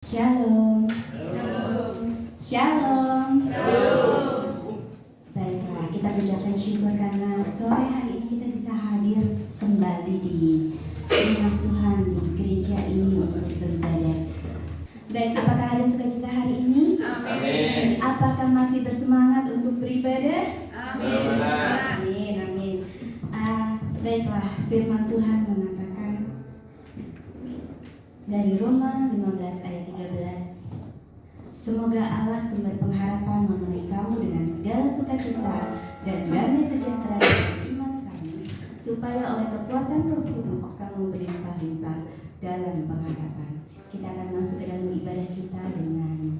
Shalom. Shalom. Shalom. Shalom. Baiklah, kita mengucapkan syukur karena sore hari ini kita bisa hadir kembali di rumah Tuhan di gereja ini untuk beribadah. Dan apakah ada sukacita hari ini? Amin. Apakah masih bersemangat untuk beribadah? Amin. Amin. Amin. Baiklah, firman Tuhan mengatakan dari Roma 15 ayat 13. Semoga Allah sumber pengharapan memenuhi kamu dengan segala sukacita dan damai sejahtera dalam iman kamu, supaya oleh kekuatan Roh Kudus kamu berlimpah-limpah dalam pengharapan. Kita akan masuk ke dalam ibadah kita dengan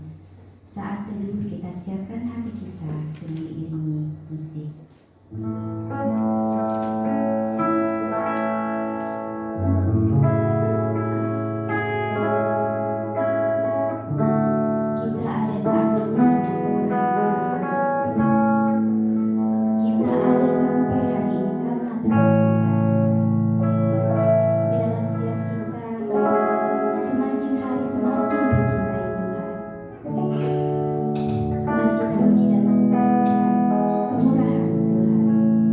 saat teduh. Kita siapkan hati kita dengan diiringi musik. Kita ada saat teduh untuk mengenal Tuhan. Kita ada sampai hari ini karena berkat Tuhan. Biarlah setiap kita semakin hari semakin mencintai Tuhan. Mari kita puji dan sembah Tuhan, kemurahan Tuhan.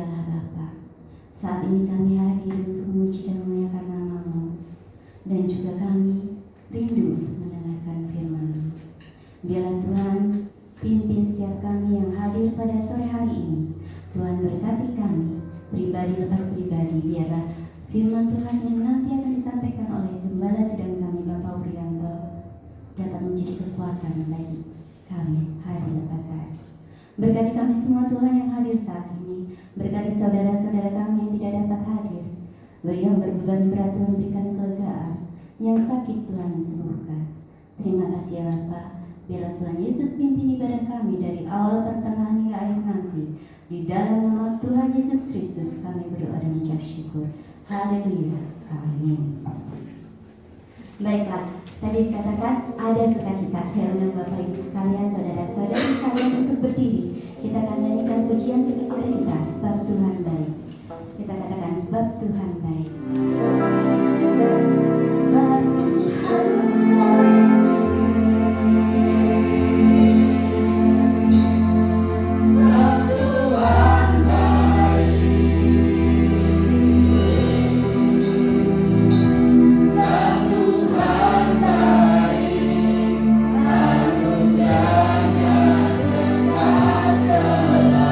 Allah Bapa, saat ini kami hadir untuk memuji dan memuliakan nama-Mu, dan juga kami rindu untuk mendengarkan firman-Mu. Biarlah Tuhan pimpin setiap kami yang hadir pada sore hari ini. Tuhan berkati kami, pribadi lepas pribadi. Biarlah firman Tuhan yang nanti akan disampaikan oleh Gembala Sidang kami, Bapak Wurianto, dapat menjadi kekuatan bagi kami hari lepas hari. Berkati kami semua Tuhan yang hadir saat ini. Berkati saudara-saudara kami yang tidak dapat hadir. Yang berbeban berat Tuhan berikan kelegaan. Yang sakit Tuhan sembuhkan. Terima kasih ya Bapa. Biarlah Tuhan Yesus pimpin ibadah kami dari awal, pertengahan hingga akhir nanti. Di dalam nama Tuhan Yesus Kristus kami berdoa dan mengucap syukur. Haleluya. Amin. Baiklah, tadi dikatakan ada sukacita. Saya undang Bapak Ibu sekalian, saudara-saudari sekalian untuk berdiri. Kita akan nyanyikan pujian sukacita kita, sebab Tuhan baik. Kita katakan sebab Tuhan baik. Sebab Tuhan baik. Anugerahnya kekal selamanya.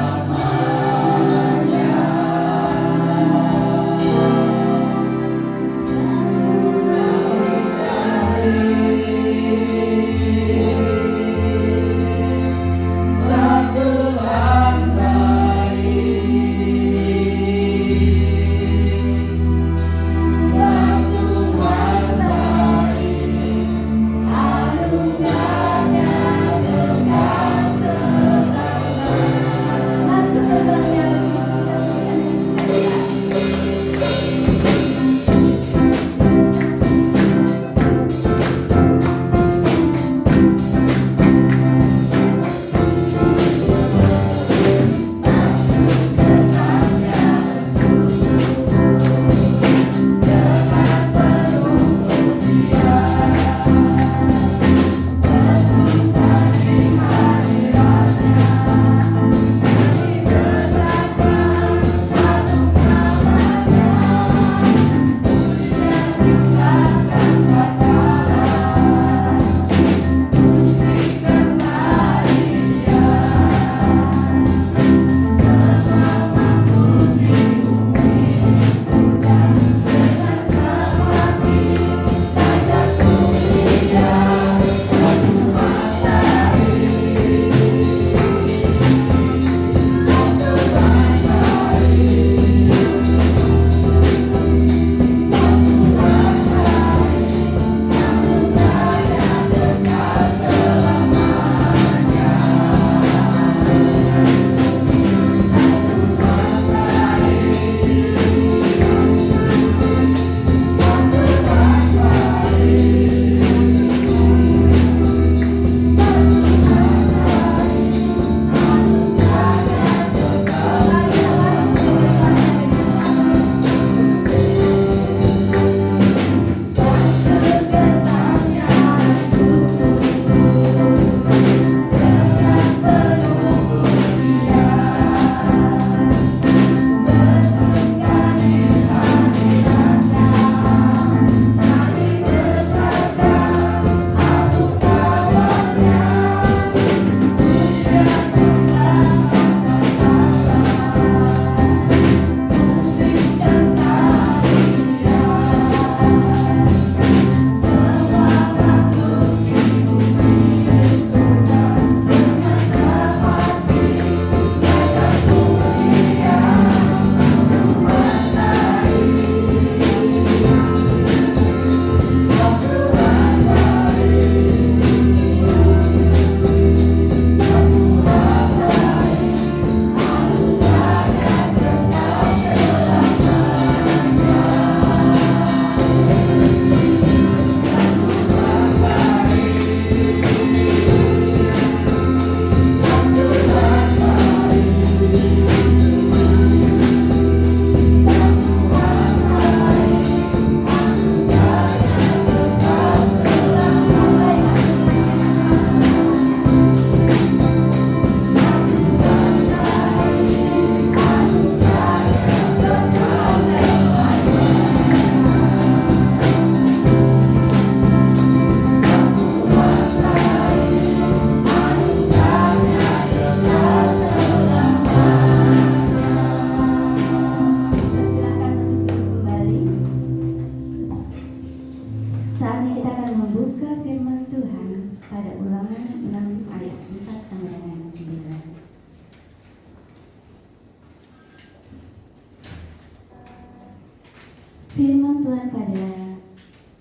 Firman Tuhan pada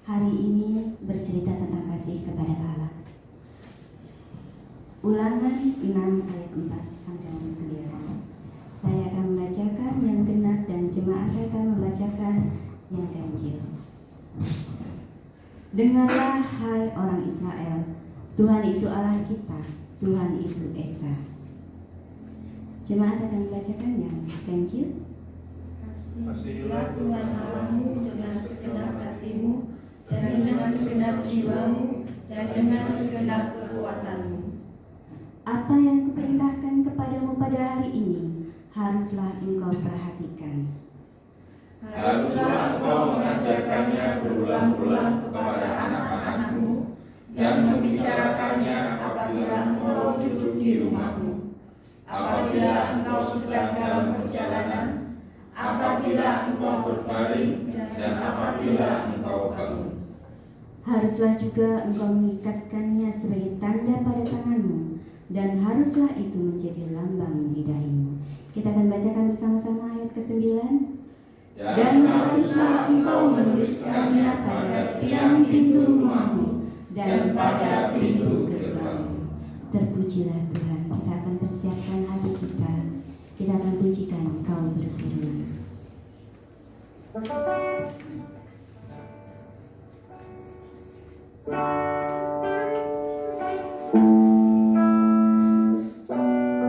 hari ini bercerita tentang kasih kepada Allah. Ulangan 6 ayat 4 sampai 9. Saya akan membacakan yang genap dan jemaat akan membacakan yang ganjil. Dengarlah hai orang Israel, Tuhan itu Allah kita, Tuhan itu Esa. Jemaat akan membacakan yang ganjil. Kasihilah Tuhan Allahmu dengan segenap hatimu, dan dengan segenap jiwamu, dan dengan segenap kekuatanmu. Apa yang kuperintahkan kepadamu pada hari ini, haruslah engkau perhatikan. Haruslah engkau mengajarkannya berulang-ulang kepada anak-anakmu, dan membicarakannya apabila engkau duduk di rumahmu, apabila engkau sedang dalam perjalanan, apabila engkau berbaring, dan apabila engkau bangun. Haruslah juga engkau mengikatkannya sebagai tanda pada tanganmu, dan haruslah itu menjadi lambang di dahimu. Kita akan bacakan bersama-sama ayat ke-9. Dan haruslah engkau menuliskannya pada tiang pintu rumahmu dan pada pintu gerbangmu. Terpujilah Tuhan. Kita akan persiapkan hati kita. Kita akan pujikan Engkau berfirman.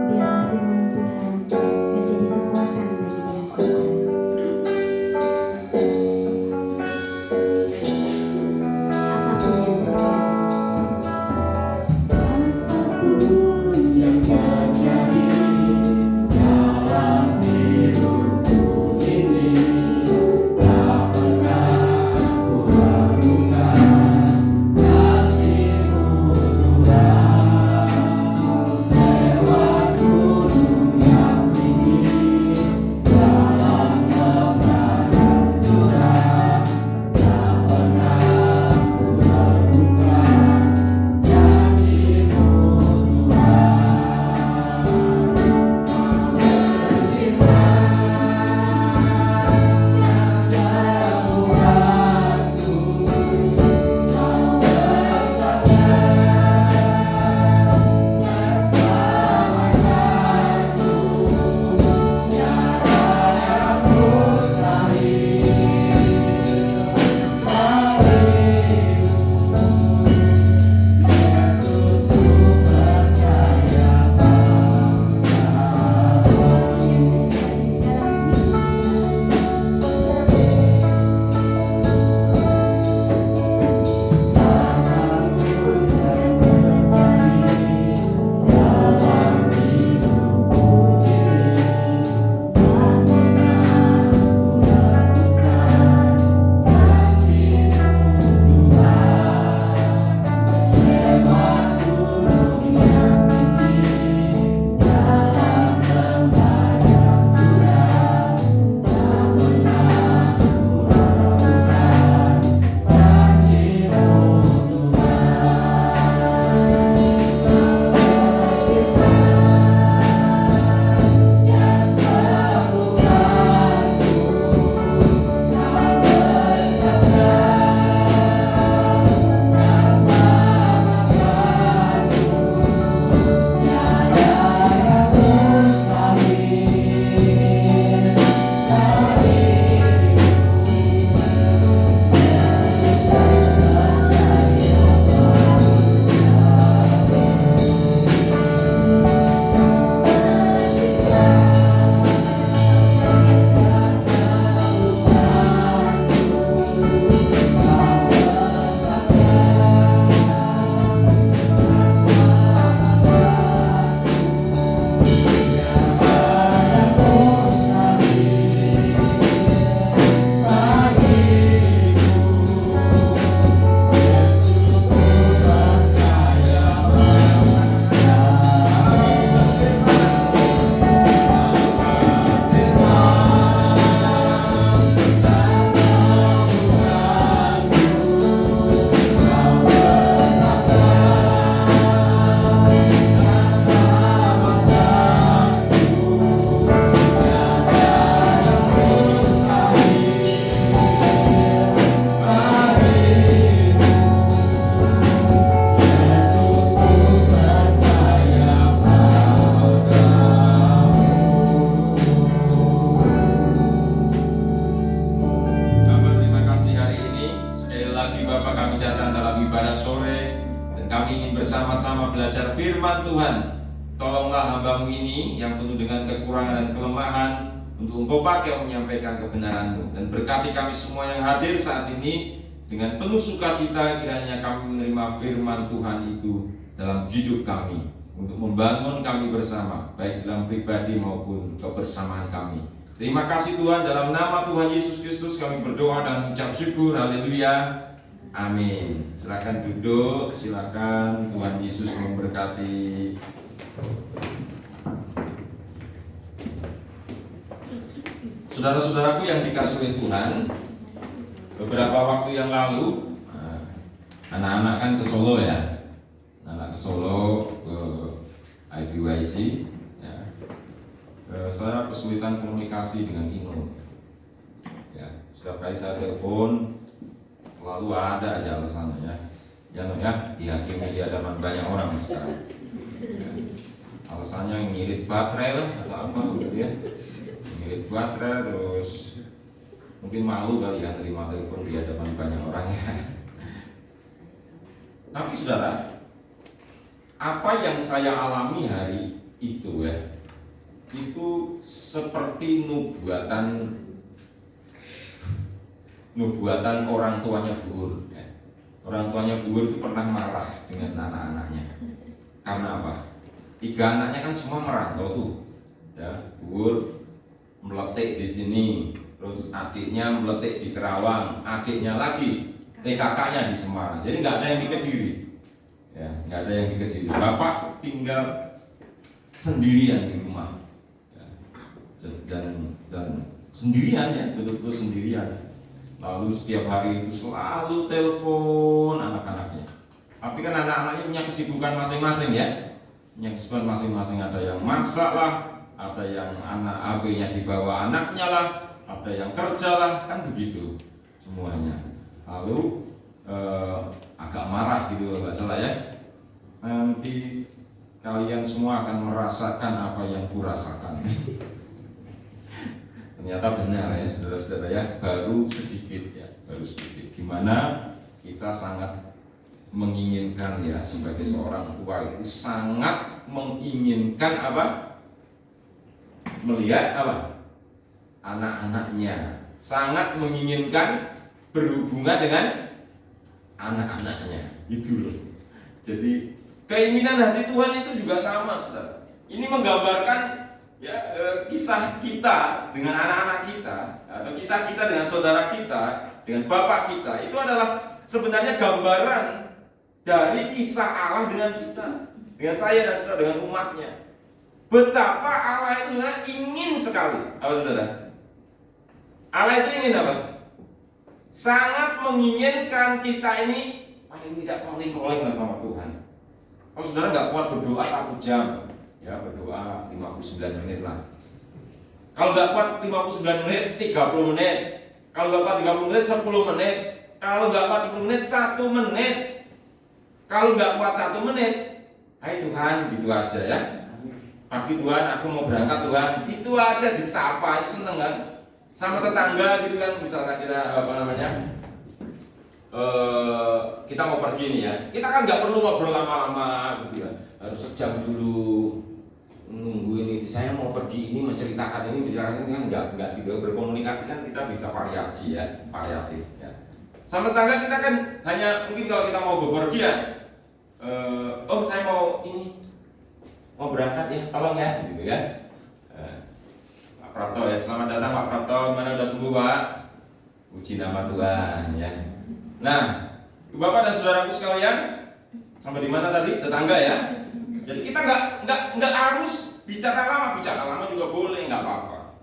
Biarlah firman Tuhan menjadi kekuatan bagi tiap kita. Apapun yang terjadi dalam hidupku ini, tak pernah ku ragukan kasih-Mu Tuhan. Lewat gunung yang tinggi, dalam sama-sama belajar firman Tuhan. Tolonglah hamba-Mu ini yang penuh dengan kekurangan dan kelemahan untuk Engkau pakai menyampaikan kebenaran-Mu. Dan berkati kami semua yang hadir saat ini dengan penuh sukacita, kiranya kami menerima firman Tuhan itu dalam hidup kami untuk membangun kami bersama, baik dalam pribadi maupun kebersamaan kami. Terima kasih Tuhan, dalam nama Tuhan Yesus Kristus kami berdoa dan mengucap syukur. Haleluya. Amin. Silakan duduk, silakan. Tuhan Yesus memberkati. Saudara-saudaraku yang dikasihi oleh Tuhan, beberapa waktu yang lalu anak-anak kan ke Solo ya, anak ke Solo ke IBYC ya. Saya kesulitan komunikasi dengan Ino ya. Setiap kali saya telepon selalu ada aja alasannya ya, dihakimi di hadapan banyak orang sekarang ya. Alasannya ngirit baterai lah atau apa gitu ya, ngirit baterai, terus mungkin malu kali ya terima telepon di hadapan banyak orang ya. Tapi saudara, apa yang saya alami hari itu ya, itu seperti nubuatan orang tuanya Bu ya. Orang tuanya Bu itu pernah marah dengan anak-anaknya. Karena apa? 3 anaknya kan semua merantau tuh ya. Bu meletik di sini, terus adiknya meletik di Kerawang, adiknya lagi kakaknya di Semarang. Jadi nggak ada yang di Kediri ya, nggak ada yang di Kediri. Bapak tinggal sendirian di rumah ya. dan sendirian ya, betul-betul sendirian. Lalu setiap hari itu selalu telepon anak-anaknya. Tapi kan anak-anaknya punya kesibukan masing-masing ya, punya kesibukan masing-masing. Ada yang masak lah, ada yang anak AB-nya dibawa anaknya lah, ada yang kerja lah, kan begitu semuanya. Lalu agak marah gitu nggak salah ya. Nanti kalian semua akan merasakan apa yang kurasakan. Ternyata benar ya saudara-saudara ya, baru sedikit ya, baru sedikit. Gimana kita sangat menginginkan ya, sebagai seorang tua itu sangat menginginkan apa? Melihat apa? Anak-anaknya, sangat menginginkan berhubungan dengan anak-anaknya, itu loh. Jadi keinginan hati Tuhan itu juga sama, saudara. Ini menggambarkan ya, kisah kita dengan anak-anak kita, atau kisah kita dengan saudara kita, dengan bapak kita, itu adalah sebenarnya gambaran dari kisah Allah dengan kita, dengan saya dan saudara, dengan umatnya. Betapa Allah itu sebenarnya ingin sekali, apa saudara? Allah itu ingin apa? Sangat menginginkan kita ini paling tidak calling sama Tuhan. Kalau saudara nggak kuat berdoa 1 jam, ya berdoa 59 menit lah. Kalau nggak kuat 59 menit, 30 menit. Kalau nggak kuat 30 menit, 10 menit. Kalau nggak kuat 10 menit, 1 menit. Kalau nggak kuat 1 menit, hai Tuhan, gitu aja ya. Pagi Tuhan, aku mau berangkat Tuhan, gitu aja disapa, seneng kan. Sama tetangga gitu kan, misalkan kita apa namanya, kita mau pergi nih ya, kita kan nggak perlu ngobrol lama-lama gitu ya, harus sejam dulu nunggu ini. Saya mau pergi ini, menceritakan ini kan nggak gitu. Berkomunikasi kan kita bisa variasi ya, variatif ya. Sama tetangga kita kan hanya mungkin kalau kita mau bepergian, oh saya mau ini, mau berangkat ya, tolong ya, gitu ya. Pak Prapto ya, selamat datang Pak Prapto, mana udah sembuh Pak? Puji nama Tuhan ya. Nah, Bapak dan saudaraku sekalian, sampai di mana tadi? Tetangga ya. Jadi kita nggak harus bicara lama juga boleh, nggak apa-apa.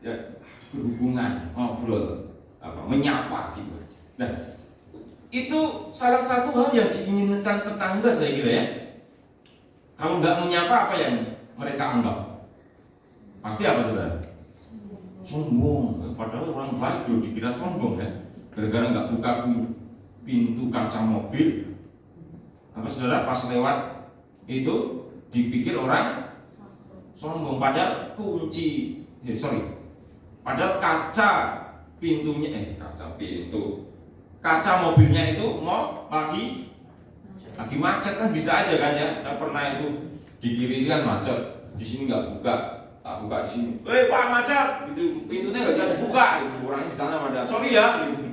Ya, berhubungan, ngobrol, menyapa gitu. Nah, itu salah satu hal yang diinginkan tetangga saya kira ya. Kalau nggak menyapa, apa yang mereka anggap? Pasti apa saudara? Sombong. Padahal orang baik loh, dikira sombong ya. Gara-gara nggak buka pintu kaca mobil, apa saudara, pas lewat itu dipikir orang sombong. Padahal padahal kaca pintunya, kaca mobilnya itu mau lagi Lagi macet kan bisa aja kan ya. Saya pernah itu di kiri kan macet, di sini nggak buka, tak buka di sini. Pak macet, gitu pintunya nggak bisa dibuka. Gitu. Orangnya di sana ada, sorry ya. Gitu.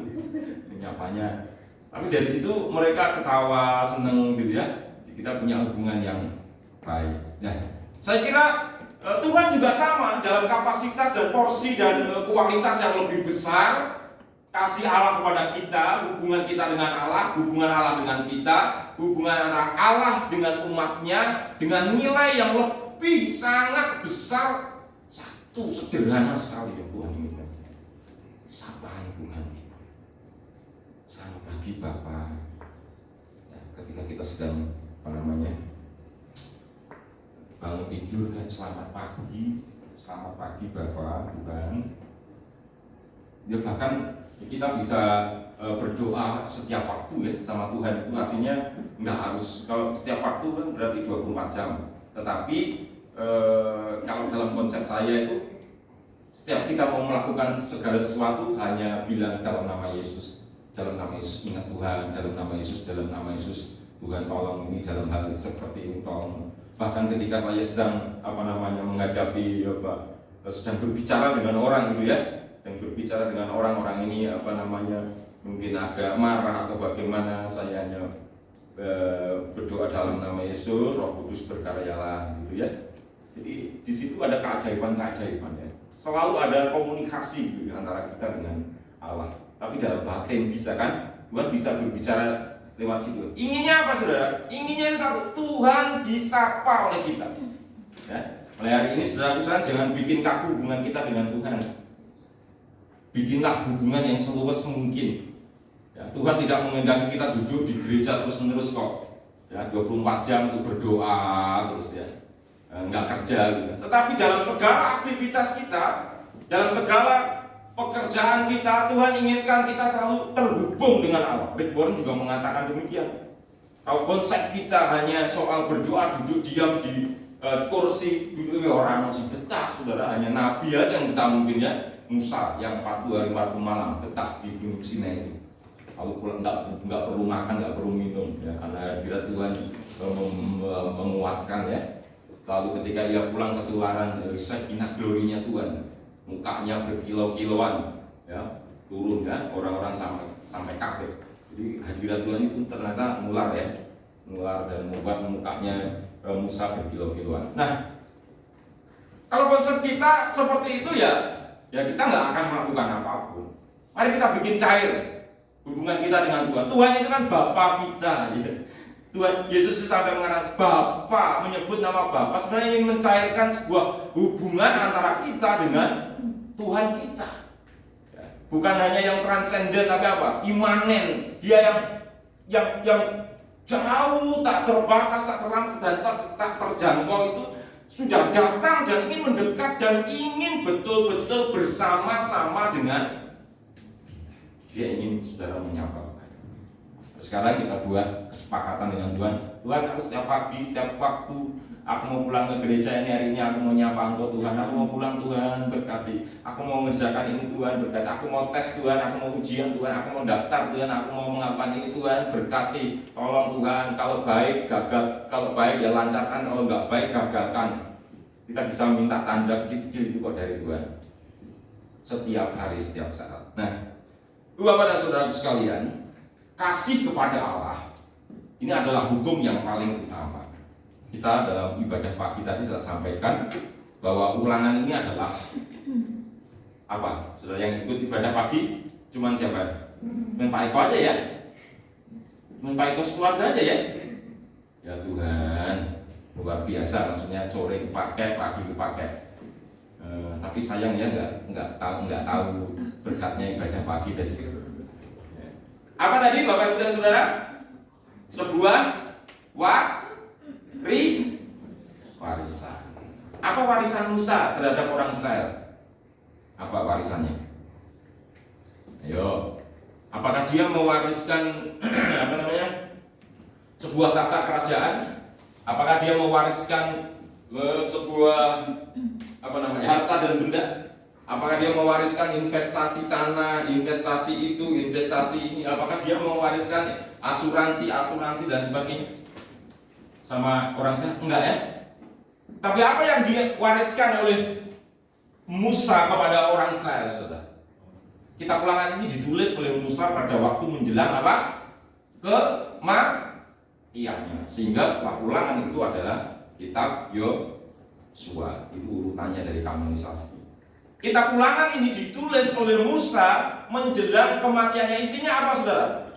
Nyapanya. Tapi dari situ mereka ketawa, seneng gitu ya. Kita punya hubungan yang baik. Nah, saya kira Tuhan juga sama dalam kapasitas dan porsi dan kualitas yang lebih besar. Kasih Allah kepada kita, hubungan kita dengan Allah, hubungan Allah dengan kita, hubungan antara Allah dengan umatnya dengan nilai yang lebih sangat besar. Satu sederhana sekali yang Tuhan inginkan. Sapaan Tuhan. Selamat pagi Bapak. Nah, ketika kita sedang bangun tidur kan selamat pagi Bapak Tuhan. Ya bahkan kita bisa berdoa setiap waktu ya sama Tuhan, itu artinya nggak harus, kalau setiap waktu kan berarti 24 jam. Tetapi kalau dalam konsep saya itu setiap kita mau melakukan segala sesuatu hanya bilang dalam nama Yesus, dalam nama Yesus ingat Tuhan, dalam nama Yesus Tuhan tolong ini dalam hal seperti ini tolong. Bahkan ketika saya sedang menghadapi sedang berbicara dengan orang gitu ya, yang berbicara dengan orang-orang ini mungkin agak marah atau bagaimana, saya hanya berdoa dalam nama Yesus, Roh Kudus berkaryalah gitu ya. Jadi di situ ada keajaiban-keajaiban ya. Selalu ada komunikasi gitu, antara kita dengan Allah. Tapi dalam bahasa yang bisa kan, Tuhan bisa berbicara lewat situ. Inginnya apa saudara? Inginnya satu, Tuhan disapa oleh kita. Ya. Mulai hari ini saudara-saudara jangan bikin kaku hubungan kita dengan Tuhan. Bikinlah hubungan yang seluas mungkin. Ya, Tuhan tidak menghendaki kita duduk di gereja terus-menerus kok. Ya, 24 jam untuk berdoa terus ya. Enggak kerja gitu. Tetapi dalam segala aktivitas kita, dalam segala pekerjaan kita, Tuhan inginkan kita selalu terhubung dengan Allah. Rick Warren juga mengatakan demikian. Kalau konsep kita hanya soal berdoa, duduk diam di kursi, duduk orang masih betah, saudara. Hanya Nabi aja yang betah mungkin ya. Musa yang 40 hari 40 malam betah di Gunung Sinai itu. Kalau pulang nggak perlu makan, nggak perlu minum, ya, karena bila Tuhan menguatkan ya. Lalu ketika ia pulang ketularan dari sakinah glorinya Tuhan, mukanya berkilau-kilauan, ya, turun ya, orang-orang sampai kaget. Jadi hadirat Tuhan itu ternyata nular ya, nular dan membuat mukanya Musa berkilau-kilauan. Nah, kalau konsep kita seperti itu ya kita nggak akan melakukan apapun. Mari kita bikin cair hubungan kita dengan Tuhan. Tuhan itu kan Bapa kita, ya. Tuhan Yesus sampai mengatakan Bapa, menyebut nama Bapa, sebenarnya ingin mencairkan sebuah hubungan antara kita dengan Tuhan kita. Bukan hanya yang transenden, tapi apa? Imanen. Dia yang jauh, tak terbatas, tak terlampau dan tak terjangkau itu sudah datang dan ingin mendekat dan ingin betul-betul bersama-sama dengan dia. Ingin saudara menyapa. Sekarang kita buat kesepakatan dengan Tuhan. Tuhan, aku setiap pagi, setiap waktu aku mau pulang ke gereja ini hari ini, aku mau nyapa Engkau Tuhan. Aku mau pulang Tuhan, berkati. Aku mau mengerjakan ini Tuhan, berkati. Aku mau tes Tuhan, aku mau ujian Tuhan, aku mau daftar Tuhan, aku mau mengapain ini Tuhan, berkati. Tolong Tuhan, kalau baik gagal, kalau baik ya lancarkan, kalau nggak baik gagalkan. Kita bisa minta tanda kecil-kecil itu kok dari Tuhan. Setiap hari, setiap saat. Nah, Bapak dan saudara sekalian, kasih kepada Allah ini adalah hukum yang paling utama. Kita dalam ibadah pagi tadi saya sampaikan bahwa ulangan ini adalah apa? Saudara yang ikut ibadah pagi cuman siapa? Cuman Pak Eko aja ya? Cuman Pak Eko keluarga aja ya? Ya Tuhan, luar biasa, maksudnya sore dipakai, pagi dipakai. Tapi sayang ya nggak tahu berkatnya ibadah pagi tadi. Apa tadi Bapak Ibu dan Saudara? Sebuah warisan. Apa warisan Musa terhadap orang Israel? Apa warisannya? Ayo. Apakah dia mewariskan sebuah tata kerajaan? Apakah dia mewariskan sebuah harta dan benda? Apakah dia mewariskan investasi tanah, investasi itu, investasi ini? Apakah dia mewariskan asuransi dan sebagainya sama orang sana? Enggak ya. Tapi apa yang diwariskan oleh Musa kepada orang Israel, saudara? Kitab Ulangan ini ditulis oleh Musa pada waktu menjelang apa? Kematiannya. Sehingga setelah Ulangan itu adalah kitab Yosua. Itu urutannya dari kanonisasi. Kitab Ulangan ini ditulis oleh Musa menjelang kematiannya. Isinya apa, saudara?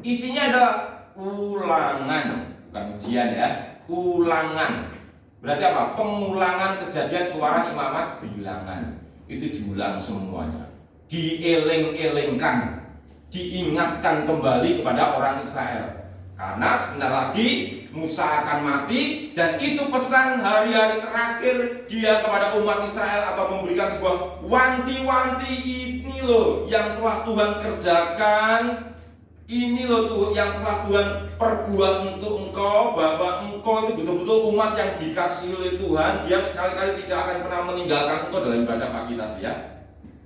Isinya adalah ulangan, bukan ujian ya. Ulangan. Berarti apa? Pengulangan kejadian, keluaran, imamat, bilangan. Itu diulang semuanya. Dieleng-elengkan, diingatkan kembali kepada orang Israel. Karena sebentar lagi Musa akan mati, dan itu pesan hari-hari terakhir dia kepada umat Israel, atau memberikan sebuah wanti-wanti. Ini loh yang telah Tuhan kerjakan, ini loh tuh yang telah Tuhan perbuat untuk engkau, bahwa engkau itu betul-betul umat yang dikasihi oleh Tuhan. Dia sekali-kali tidak akan pernah meninggalkan engkau dalam ibadah pagi tadi ya.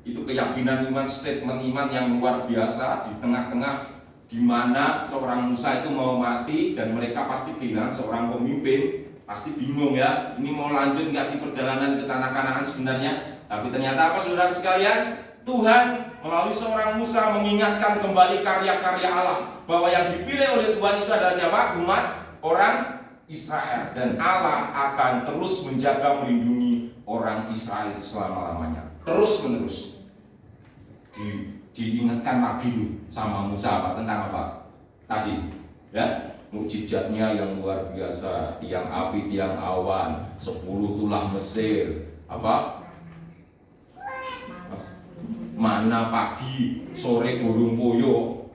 Itu keyakinan iman, statement iman yang luar biasa di tengah-tengah di mana seorang Musa itu mau mati dan mereka pasti kehilangan seorang pemimpin. Pasti bingung ya, ini mau lanjut nggak sih perjalanan ke tanah Kanaan sebenarnya? Tapi ternyata apa, saudara sekalian? Tuhan melalui seorang Musa mengingatkan kembali karya-karya Allah, bahwa yang dipilih oleh Tuhan itu adalah siapa? Umat orang Israel, dan Allah akan terus menjaga, melindungi orang Israel selama-lamanya, terus menerus. Diingatkan lagi tuh sama Musa apa, tentang apa tadi ya, mukjizatnya yang luar biasa, tiang api, tiang awan, 10 tulah Mesir, apa mana pagi, sore burung puyuh.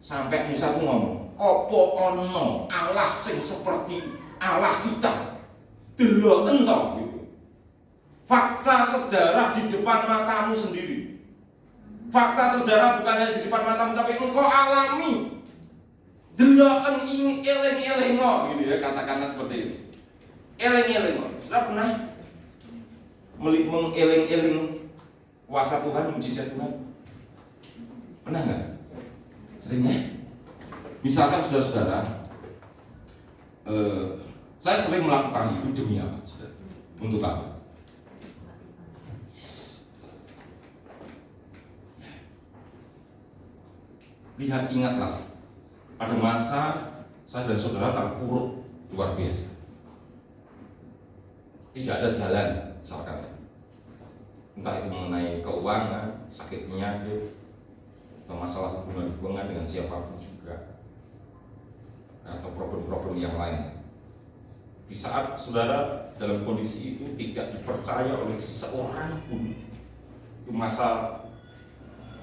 Sampai Musa tuh ngomong, opo ono Allah sing seperti Allah kita, delok ento gitu. Fakta sejarah di depan matamu sendiri. Fakta sejarah bukan hanya di depan matamu, tapi engkau alami. Deloken ing eleng-elengo gitu ya, katakanlah seperti itu. Eleng-elengo. Sudah pernah mengeleng-eleng kuasa Tuhan, mujizat Tuhan? Pernah nggak? Seringnya? Misalkan saudara-saudara, saya sering melakukan itu demi apa? Untuk apa? Lihat, ingatlah pada masa saya dan saudara terpuruk luar biasa. Tidak ada jalan misalkan, entah itu mengenai keuangan, sakit penyakit, atau masalah hubungan dengan siapapun juga, atau problem-problem yang lain. Di saat saudara dalam kondisi itu tidak dipercaya oleh seorang pun, itu masa,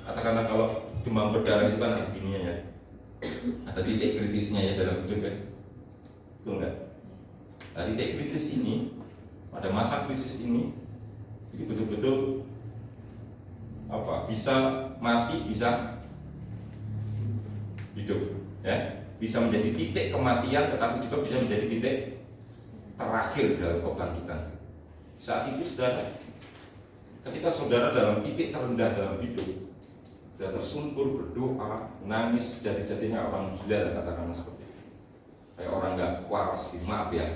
katakanlah kalau demam berdarah itu kan ada gininya ya, ada titik kritisnya ya dalam hidup ya, betul enggak? Nah, titik kritis ini, pada masa krisis ini, itu betul-betul apa? Bisa mati, bisa hidup, ya, bisa menjadi titik kematian, tetapi juga bisa menjadi titik terakhir dalam kebangkitan. Saat itu saudara, ketika saudara dalam titik terendah dalam hidup, sudah tersungkur berdoa, nangis, jadi-jadinya orang gila, katakan seperti itu. Kayak orang nggak waras, maaf ya.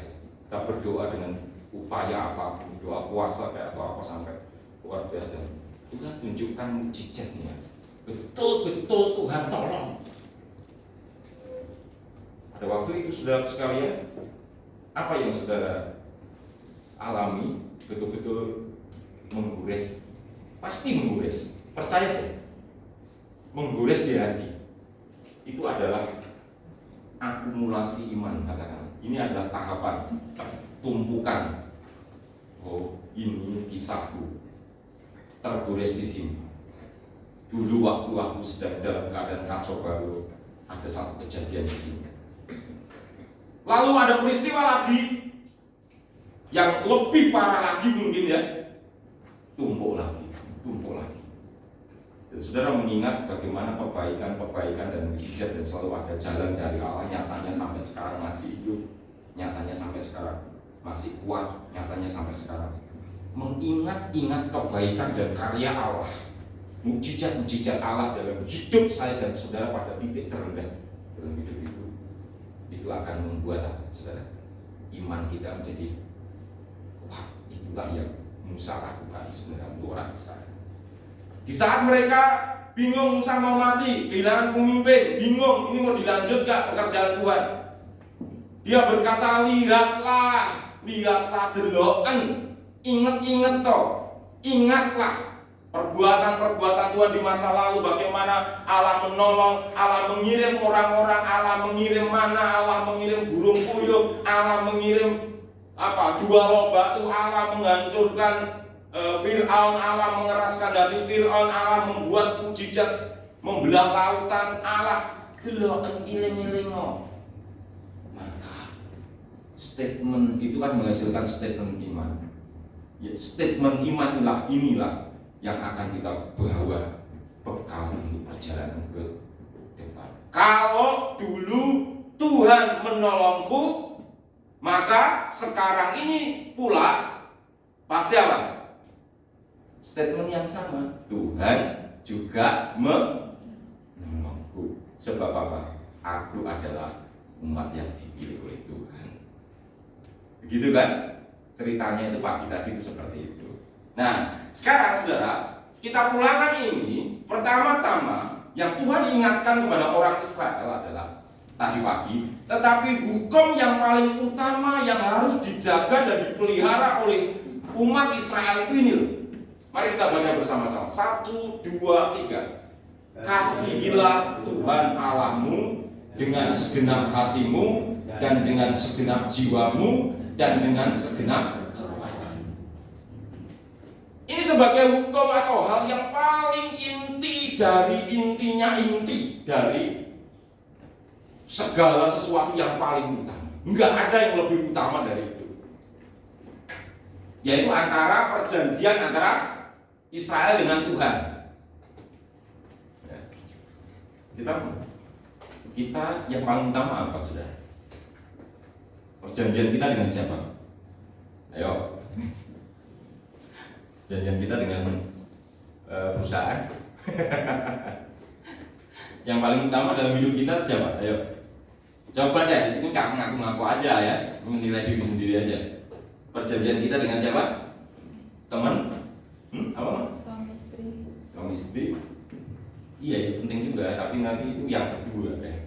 Kita berdoa dengan upaya apapun, doa puasa kayak atau apa sampai luar biasa. Tuhan tunjukkan mujizatnya. Betul-betul Tuhan tolong. Pada waktu itu saudara sekalian, apa yang saudara alami betul-betul menggores, pasti menggores. Percaya deh. Menggores di hati itu adalah akumulasi iman, katakan. Ini adalah tahapan tumpukan. Oh, ini kisahku tergores di sini. Dulu waktu aku sedang dalam keadaan kacau balau, ada satu kejadian di sini. Lalu ada peristiwa lagi yang lebih parah lagi mungkin ya, tumpuk lagi. Dan saudara mengingat bagaimana perbaikan dan mujizat, dan selalu ada jalan dari Allah, nyatanya sampai sekarang masih hidup, nyatanya sampai sekarang masih kuat, nyatanya sampai sekarang mengingat-ingat kebaikan dan karya Allah, mujizat-mujizat Allah dalam hidup saya dan saudara pada titik terendah dalam hidup itu akan membuat apa, saudara? Iman kita menjadi wah, itulah yang Musa lakukan sebenarnya untuk orang Israel. Di saat mereka bingung, Musa mau mati, kehilangan pemimpin, bingung ini mau dilanjut gak pekerjaan Tuhan. Dia berkata, lihatlah deloken, ingat toh, ingatlah perbuatan-perbuatan Tuhan di masa lalu, bagaimana Allah menolong, Allah mengirim orang-orang, Allah mengirim mana, Allah mengirim burung puyuh, Allah mengirim dua loh batu, Allah menghancurkan Fir'aun, Allah mengeraskan hati Fir'aun, Allah membuat mujizat membelah lautan, Allah deloken iling-ilingo. Maka statement itu kan menghasilkan statement iman. Ya, statement iman inilah yang akan kita bawa bekal untuk perjalanan ke depan. Kalau dulu Tuhan menolongku, maka sekarang ini pula pasti apa? Statement yang sama. Tuhan juga menolongku. Sebab apa? Aku adalah umat yang dipilih oleh Tuhan. Begitu kan? Ceritanya itu pagi tadi itu seperti itu. Nah, sekarang saudara, kita pulangkan ini. Pertama-tama yang Tuhan ingatkan kepada orang Israel adalah tadi pagi, tetapi hukum yang paling utama yang harus dijaga dan dipelihara oleh umat Israel itu ini loh. Mari kita baca bersama-sama. 1, 2, 3. Kasihilah Tuhan Allahmu dengan segenap hatimu dan dengan segenap jiwamu dan dengan segenap kekuatanmu. Ini sebagai hukum atau hal yang paling inti dari intinya inti dari segala sesuatu yang paling utama. Enggak ada yang lebih utama dari itu. Yaitu antara perjanjian antara Israel dengan Tuhan. Kita yang paling utama apa, saudara? Perjanjian kita dengan siapa? Ayo. Perjanjian kita dengan perusahaan. Yang paling utama dalam hidup kita siapa? Ayo. Coba deh, ini nggak ngaku-ngaku aja ya, menilai diri sendiri aja. Perjanjian kita dengan siapa? Teman? Apa? Suami istri. Suami istri. Iya, itu penting juga, tapi nanti itu yang kedua deh.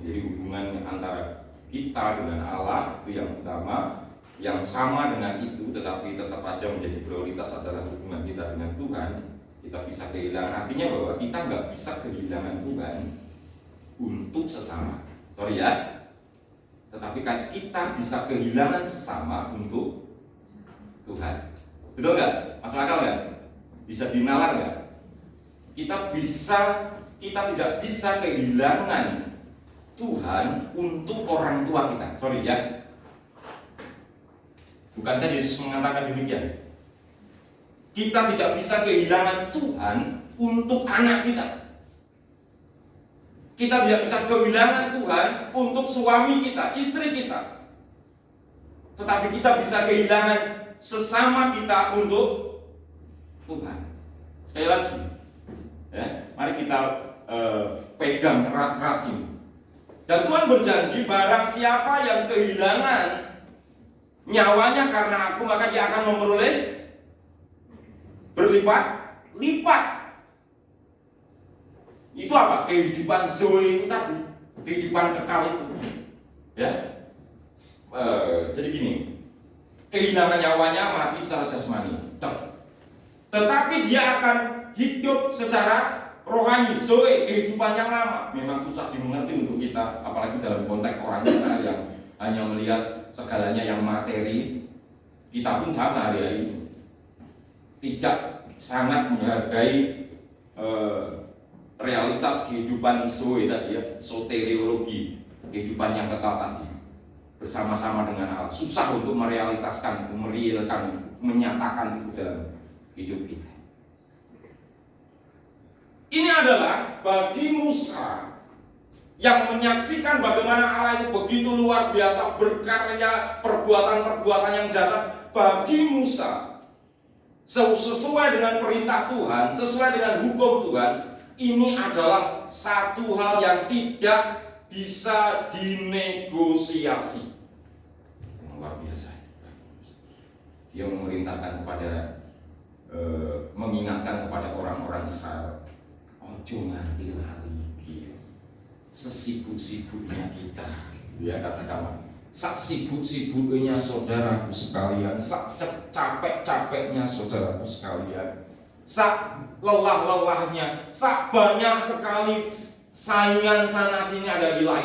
Jadi hubungan antara kita dengan Allah itu yang utama, yang sama dengan itu, tetapi tetap aja menjadi prioritas adalah hubungan kita dengan Tuhan. Kita bisa kehilangan, artinya bahwa kita nggak bisa kehilangan Tuhan untuk sesama. Sorry ya, tetapi kan kita bisa kehilangan sesama untuk Tuhan. Betul nggak? Masuk akal nggak? Bisa dinalar nggak? Kita tidak bisa kehilangan Tuhan untuk orang tua kita. Sorry ya. Bukankah Yesus mengatakan demikian? Kita tidak bisa kehilangan Tuhan untuk anak kita. Kita tidak bisa kehilangan Tuhan untuk suami kita, istri kita. Tetapi kita bisa kehilangan sesama kita untuk Tuhan. Sekali lagi, ya, mari kita pegang erat-erat ini. Dan Tuhan berjanji, barang siapa yang kehilangan nyawanya karena aku, maka dia akan memperoleh berlipat-lipat. Itu apa? Kehidupan Zoe itu tadi, kehidupan kekal itu. Ya, jadi gini, kehilangan nyawanya mati secara jasmani, tetapi dia akan hidup secara rohani, Zoe, kehidupan yang lama. Memang susah dimengerti untuk kita, apalagi dalam konteks orang Israel yang hanya melihat segalanya yang materi. Kita pun sama hari ini, tidak sangat menghargai realitas kehidupan Zoe tadi ya, soteriologi, kehidupan yang kekal tadi, bersama-sama dengan Allah. Susah untuk merealitaskan, merealkan, menyatakan itu dalam hidup kita. Ini adalah bagi Musa yang menyaksikan bagaimana Allah itu begitu luar biasa berkarya, perbuatan-perbuatan yang dahsyat. Bagi Musa sesuai dengan perintah Tuhan, sesuai dengan hukum Tuhan, ini adalah satu hal yang tidak bisa dinegosiasi. Luar biasa. Dia memerintahkan kepada mengingatkan kepada orang-orang Israel, ojo nganti lali sesibuk-sibuknya kita, dia katakan, sak sibuk-sibuknya saudaraku sekalian, sak capek-capeknya saudaraku sekalian, sak lelah-lelahnya, sak banyak sekali saingan sana sini, ada ilah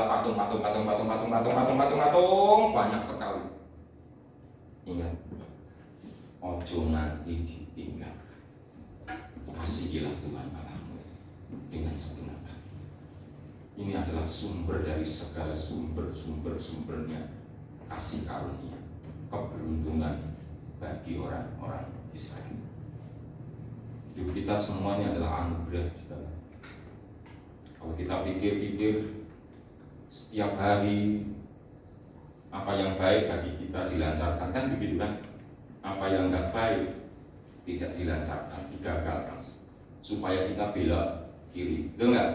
patung banyak sekali. Ingat, ojo nanti ditinggal. Kasihilah Tuhan Allahmu dengan segenap hati. Ini adalah sumber dari segala sumbernya kasih karunia, keberuntungan bagi orang-orang Israel. Hidup kita semuanya adalah anugerah, saudara. Kalau kita pikir-pikir setiap hari apa yang baik bagi kita dilancarkan, kan begitu kan? Apa yang enggak baik tidak dilancarkan, digagalkan, supaya kita belok kiri, betul enggak?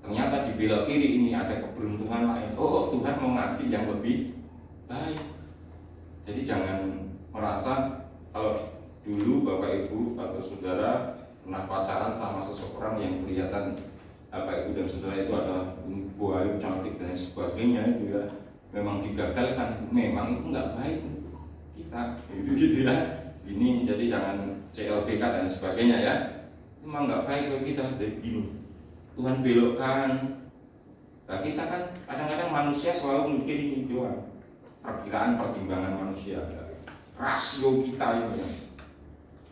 Ternyata di belok kiri ini ada keberuntungan lain. Oh, Tuhan mau ngasih yang lebih baik. Jadi jangan merasa kalau dulu Bapak Ibu atau Saudara pernah pacaran sama seseorang yang kelihatan Bapak Ibu dan Saudara itu adalah buaya, cantik dan sebagainya, itu ya memang digagalkan. Memang itu enggak baik kita, itu gitu ya. Ini jadi jangan CLBK dan sebagainya ya. Memang enggak baik kalau kita dari gini. Tuhan belokkan. Nah, kita kan kadang-kadang manusia selalu mikir ini doang. Pertimbangan manusia, rasio kita itu yang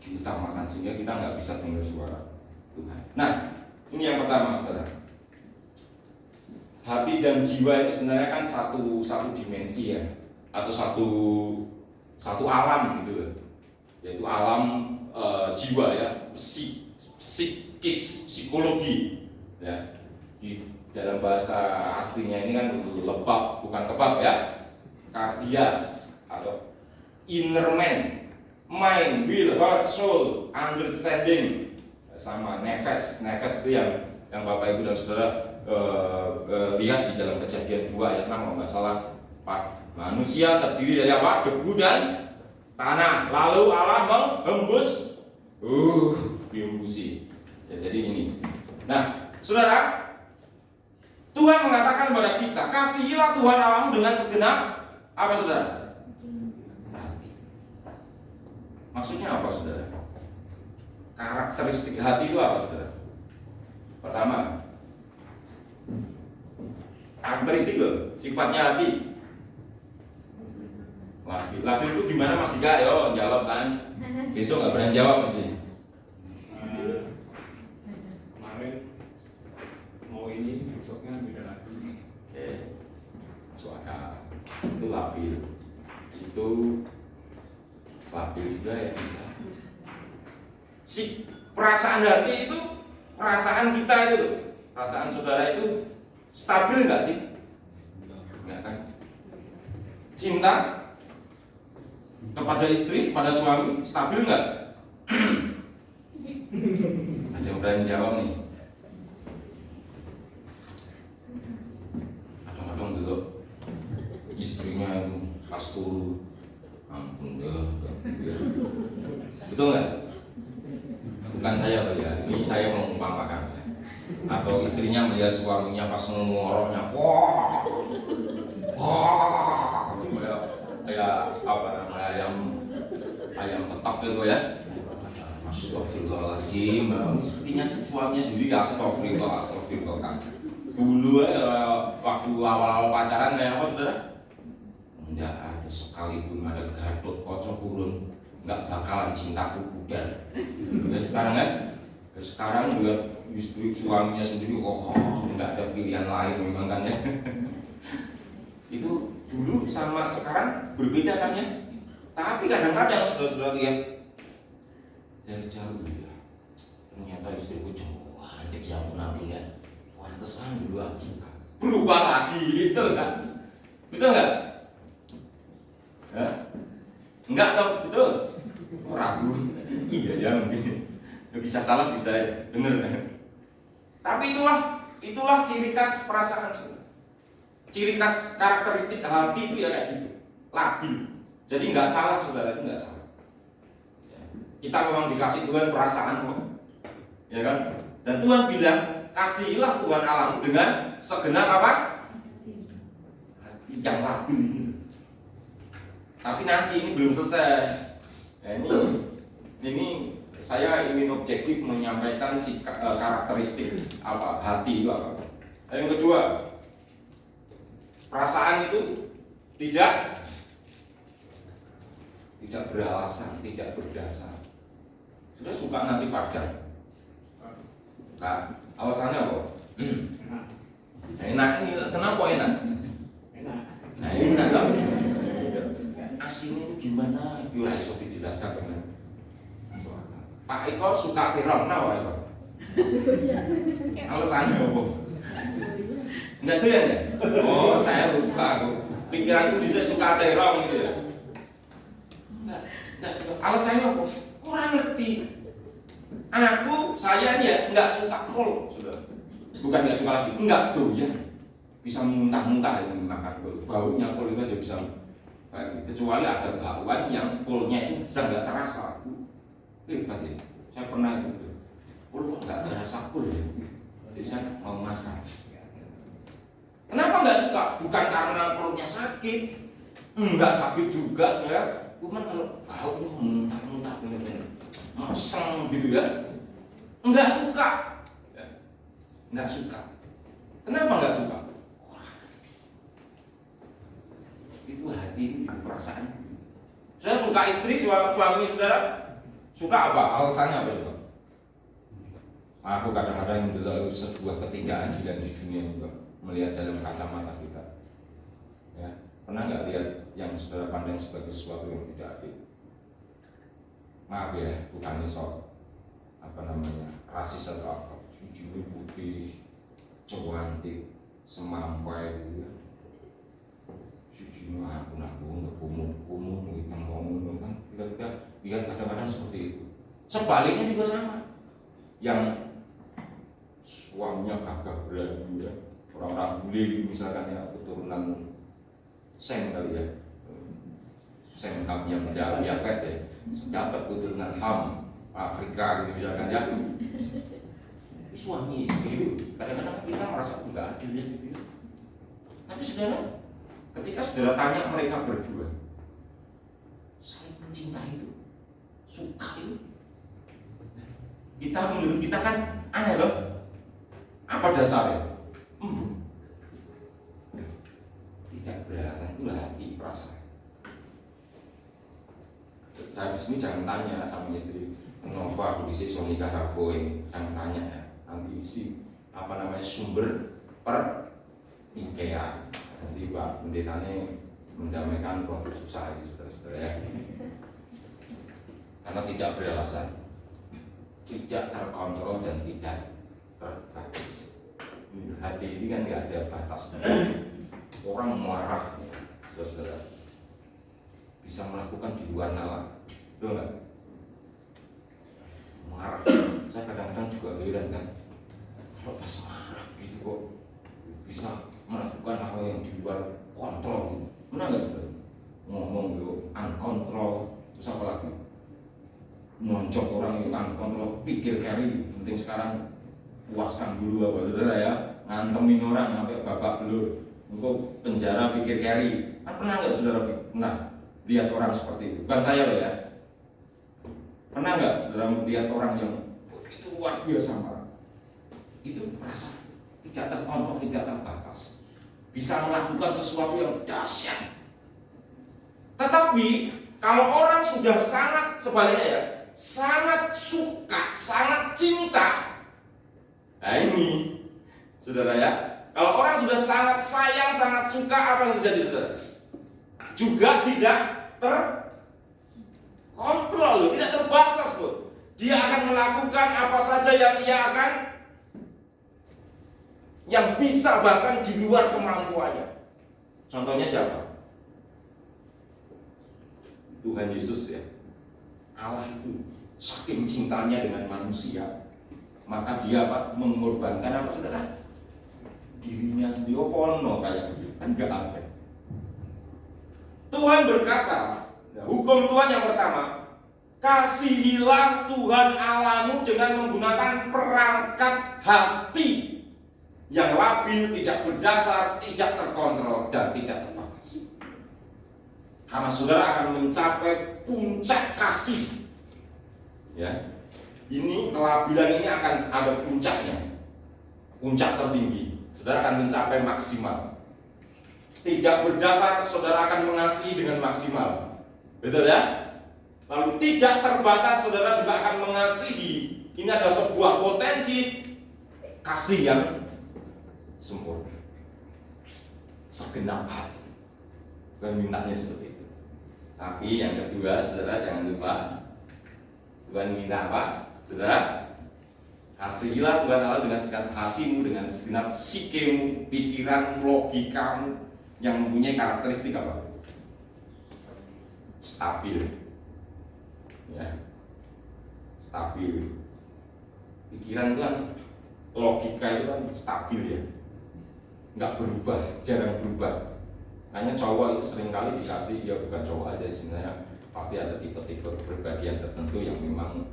diutamakan sehingga kita nggak bisa dengar suara Tuhan. Nah, ini yang pertama, saudara. Hati dan jiwa itu sebenarnya kan satu dimensi ya, atau satu alam gitu loh. Yaitu alam jiwa ya, psikis, psikologi. Ya, di dalam bahasa aslinya ini kan lebab, bukan kebab ya, kardias atau inner man, mind, will, heart, soul, understanding, sama nefes itu yang Bapak Ibu dan Saudara lihat di dalam Kejadian 2 ayat 6 kalau nggak salah. Manusia terdiri dari apa? Debu dan tanah, lalu Allah menghembus dihembusi ya, jadi ini. Nah, Saudara, Tuhan mengatakan kepada kita, kasihilah Tuhan Allahmu dengan segenap apa, saudara? Hati. Maksudnya apa, saudara? Karakteristik hati itu apa, saudara? Pertama, karakteristik loh, sifatnya hati. Labil itu gimana, Mas Dika? Yo, jawab kan? Besok nggak berani jawab mesti. Ini besoknya beda lagi. Oke, masuk akal. Itu labil. Itu labil juga ya bisa. Si perasaan hati itu, perasaan kita itu, perasaan saudara itu stabil nggak sih? Enggak kan? Cinta kepada istri, kepada suami stabil nggak? Ada yang berani jawab nih? Dulu istrinya pas turun, ampun deh, betul nggak? Bukan saya loh ya, ini saya mengumpamakan. Atau istrinya melihat suaminya pas ngoroknya, wah, kayak apa namanya, ayam petok gitu ya. Astagfirullahaladzim, istrinya suaminya sendiri astagfirullah kan. Dulu waktu awal-awal pacaran kayak apa, saudara? Enggak ada sekalipun ada Gatot Kaca Kurun, enggak bakalan cintaku pudar. Ya sekarang kan? Sekarang juga istri suaminya sendiri kok enggak ada pilihan lain memang kan ya. Itu dulu sama sekarang berbeda kan ya. Tapi kadang-kadang saudara-saudara lihat dari jauh ya, ternyata istriku cantik yang penampilan. Pantesan dulu aku suka. Berubah lagi gitu kan? Betul nggak? Ya? Enggak tahu betul. Ragu. Iya ya mungkin. Bisa salah bisa benar. Tapi itulah ciri khas perasaan. Ciri khas karakteristik hati itu ya kayak gitu. Labil. Jadi nggak salah saudara, itu nggak salah. Kita memang dikasih Tuhan perasaan kok, ya kan? Dan Tuhan bilang kasihilah Tuhan Allahmu dengan segenap apa? Hati yang labil ini. Tapi nanti ini belum selesai. Nah, ini saya ingin objektif menyampaikan karakteristik apa hati itu apa. Yang kedua, perasaan itu tidak beralasan, tidak berdasar. Sudah suka nasi padang, nah, alasannya apa? Enak ini, kenapa enak? Nah enak kan? Asinnya itu gimana? Biar bisa dijelaskan dengan Pak Eko suka terong, kenapa Eko? Alasannya apa? Enggak tuh ya? Oh saya lupa, pikiranku bisa suka terong gitu ya. Enggak suka. Alasannya apa? Kurang ngerti. Saya ini ya enggak suka kol, sudah. Bukan enggak suka lagi, enggak doyan. Bisa muntah-muntah yang makan kol. Baunya kol itu aja bisa. Kecuali ada bakwan yang kolnya itu bisa enggak terasa. Hebat ya. Saya pernah itu. Kol kok enggak terasa kol ya. Jadi saya mau makan. Kenapa enggak suka? Bukan karena perutnya sakit. Enggak sakit juga sebenarnya. Cuman kalau baunya muntah-muntah bener-bener meseng gitu ya, enggak suka. Enggak suka. Kenapa enggak suka? Itu hati, itu perasaan. Saya suka istri, suami saudara, suka apa? Alasannya apa coba? Aku kadang-kadang mendelok sebuah ketidakadilan di dunia juga, melihat dalam kacamata kita. Ya, pernah nggak lihat yang saudara pandang sebagai sesuatu yang tidak adil? Maaf ya, bukan iso rasis atau apa, suju putih, cantik, semampai gitu ya. Suju aku kumur, hitam kan, kita lihat kadang-kadang seperti itu. Sebaliknya juga sama, yang suaminya gagah berani ya, orang-orang bule misalkan ya, keturunan Sem kali ya, Sem kami yang diapet ya, dapat keturunan Ham Afrika gitu misalkan ya. Suami istri itu kadang-kadang kita merasa enggak adil ya gitu ya. Tapi saudara, ketika saudara tanya mereka berdua, saling mencintai itu, suka itu, kita menurut kita kan aneh loh. Apa dasarnya? Tidak beralasan, itu hati perasaan. Saya di sini jangan tanya sama istri, kenapa aku disini so nikah aku, jangan tanya ya. Nanti isi sumber pertikaian. Nanti Pak Pendetanya mendamaikan kelompok susah ini saudara-saudara ya. Karena tidak beralasan, tidak terkontrol dan tidak terbatas. Hati ini kan nggak ada batasnya. Orang marah, ya, saudara-saudara, bisa melakukan di luar nalar, betul nggak? Marah, saya kadang-kadang juga heran kan, kalau pas marah gitu kok bisa melakukan hal yang di luar kontrol, benar nggak saudara? Ngomong gitu, unkontrol, terus apa lagi? Nonjok orang itu unkontrol, pikir kali, penting sekarang puaskan dulu apa saudara ya, ngantemin orang sampai babak belur. Untuk penjara pikir carry, kan pernah nggak saudara pernah lihat orang seperti itu? Bukan saya loh ya. Pernah nggak saudara melihat orang yang begitu luar biasa marah? Itu merasa tidak terkontrol, tidak terbatas, bisa melakukan sesuatu yang dahsyat. Tetapi kalau orang sudah sangat sebaliknya ya, sangat suka, sangat cinta, nah ini saudara ya. Kalau orang sudah sangat sayang, sangat suka, apa yang terjadi saudara? Juga tidak terkontrol, tidak terbatas loh. Dia akan melakukan apa saja yang yang bisa bahkan di luar kemampuannya. Contohnya siapa? Tuhan Yesus ya, Allah itu saking cintanya dengan manusia, maka dia apa? Mengorbankan apa saudara? Dirinya sendiri. Ono kayak begitu kan nggak ada. Tuhan berkata, hukum Tuhan yang pertama, kasihilah Tuhan Allahmu dengan menggunakan perangkat hati yang labil, tidak berdasar, tidak terkontrol, dan tidak terbatas. Karena saudara akan mencapai puncak kasih. Ya, ini kelabilan ini akan ada puncaknya, puncak tertinggi. Saudara akan mencapai maksimal. Tidak berdasar, saudara akan mengasihi dengan maksimal. Betul ya? Lalu tidak terbatas, saudara juga akan mengasihi. Ini adalah sebuah potensi kasih yang sempurna, segenap hati. Bukan mintanya seperti itu. Tapi yang kedua, saudara jangan lupa, Tuhan minta apa? Saudara, kasihilah Tuhan Allah dengan segenap hatimu, dengan segenap psikemu, pikiran, logikamu, yang mempunyai karakteristik apa? Stabil. Ya, stabil. Pikiran itu kan, logika itu kan stabil ya, nggak berubah, jarang berubah. Hanya cowok itu seringkali dikasih, ya bukan cowok aja sebenarnya, pasti ada tipe-tipe kepribadian tertentu yang memang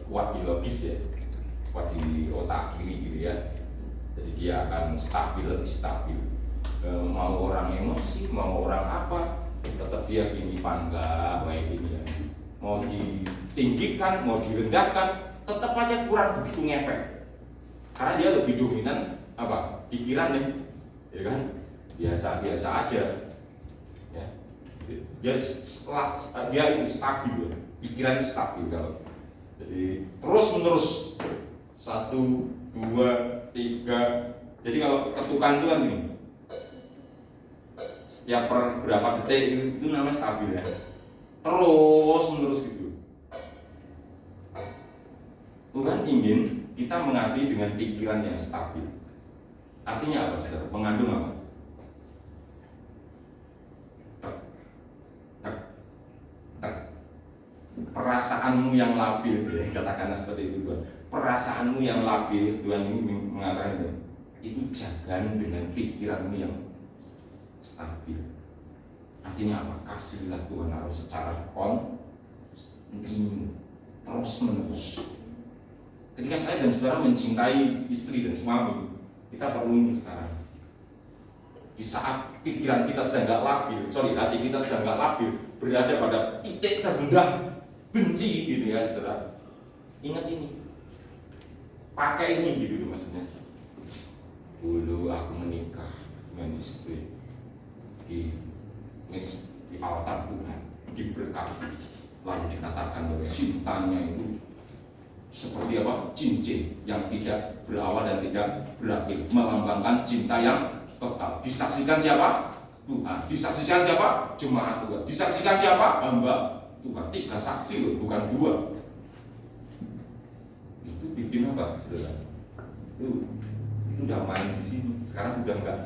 kuat di logis ya, kuat di otak kiri gitu ya. Jadi dia akan stabil, lebih stabil. Mau orang emosi, mau orang apa, tetap dia gini pangga, kayak gini ya. Mau ditinggikan, mau direndahkan, tetap aja kurang begitu ngepek. Karena dia lebih dominan apa? Pikiran nih, ya kan? Biasa-biasa aja. Ya. Dia stabil ya. Pikirannya stabil kalau. Jadi terus-menerus 1, 2, 3. Jadi kalau ketukan itu kan gini. Setiap per berapa detik itu namanya stabil ya. Terus-menerus gitu. Tuhan ingin kita mengasihi dengan pikiran yang stabil. Artinya apa saudara? Mengandung apa? Perasaanmu yang labil, ya, katakanlah seperti itu Tuhan. Perasaanmu yang labil, Tuhan ini mengatakan itu jagan dengan pikiranmu yang stabil. Artinya apa? Kasihlah Tuhan Allah secara kontinu, terus menerus. Ketika saya dan saudara mencintai istri dan suami, kita perlu ini sekarang. Di saat pikiran kita sedang gak labil, hati kita sedang gak labil, berada pada titik terendah benci gitu ya saudara. Ingat ini, pakai ini gitu maksudnya. Dulu aku menikah dengan istri di altar Tuhan, diberkati, lalu dikatakan bahwa cintanya itu seperti apa? Cincin yang tidak berawal dan tidak berakhir, melambangkan cinta yang total. Disaksikan siapa? Tuhan. Disaksikan siapa? Jemaat Tuhan. Disaksikan siapa? Hamba Tuhan. 3 saksi loh, bukan 2. Itu bikin apa? Itu udah main di sini. Sekarang udah enggak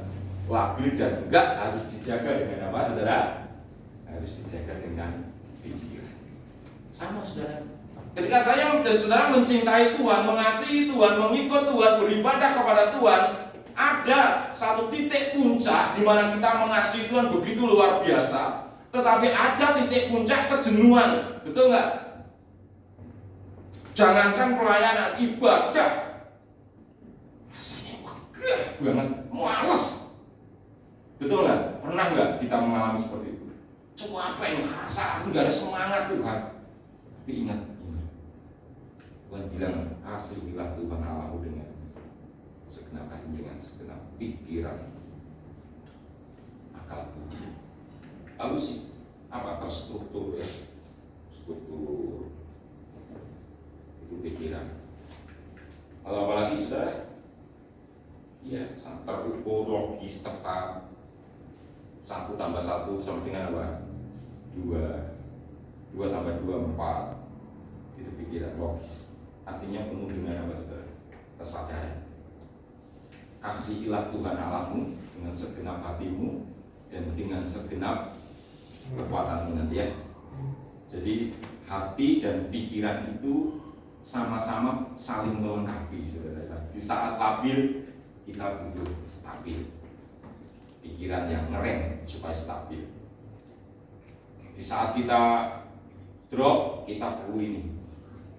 labil dan enggak harus dijaga dengan apa, saudara? Harus dijaga dengan pikiran. Sama saudara. Ketika saya dan saudara mencintai Tuhan, mengasihi Tuhan, mengikut Tuhan, beribadah kepada Tuhan, ada satu titik puncak di mana kita mengasihi Tuhan begitu luar biasa. Tetapi ada titik puncak kejenuhan, betul nggak? Jangankan pelayanan, ibadah, rasanya wegah banget, males. Betul nggak? Pernah nggak kita mengalami seperti itu? Coba apa yang merasa aku nggak ada semangat Tuhan. Tapi ingat, Tuhan bilang kasihilah Tuhan Allahmu dengan segenap hati, dengan segenap pikiran, akal budi. Lalu sih apa terstruktur ya, struktur itu pikiran. Kalau apalagi saudara, iya sangat terukur, logis, tepat. 1 tambah 1 sama dengan apa? 2 tambah 2, 4. Itu pikiran logis. Artinya penuh dengan apa saudara? Kesadaran. Kasihilah Tuhan Allahmu dengan segenap hatimu dan dengan segenap kekuatanmu nanti ya. Jadi hati dan pikiran itu sama-sama saling melengkapi, saudara. Di saat labil kita butuh stabil, pikiran yang ngerem supaya stabil. Di saat kita drop, kita perlu ini.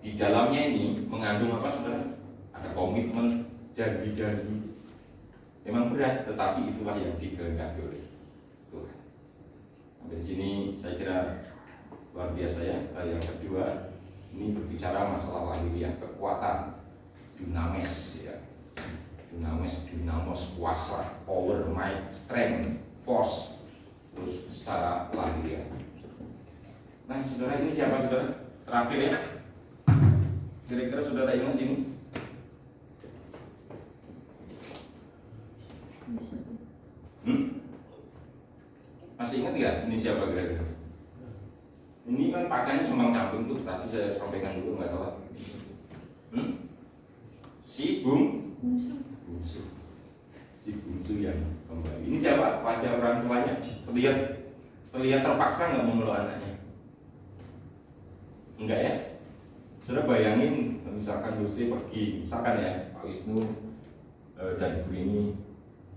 Di dalamnya ini mengandung apa, saudara? Ada komitmen, janji-janji. Memang berat, tetapi itulah yang dikehendaki oleh Tuhan. Sampai di sini saya kira luar biasa ya. Yang kedua, ini berbicara masalah lahiriah, kekuatan, dunamis ya. Dunamis, dinamos, kuasa, power, might, strength, force. Terus secara lahiriah. Nah, saudara, ini siapa, saudara? Terakhir ya. Kira-kira saudara ingat ini? Masih ingat nggak? Ini siapa kira-kira? Ini kan pakaiannya cuma camping tuh, tadi saya sampaikan dulu nggak salah. Si bungsu. Si bungsu yang kembali. Ini siapa? Wajah orang tuanya. Terlihat terpaksa nggak memeluk anaknya? Enggak ya? Saudara bayangin, misalkan Yose pergi, misalkan ya Pak Wisnu dan Ibu ini,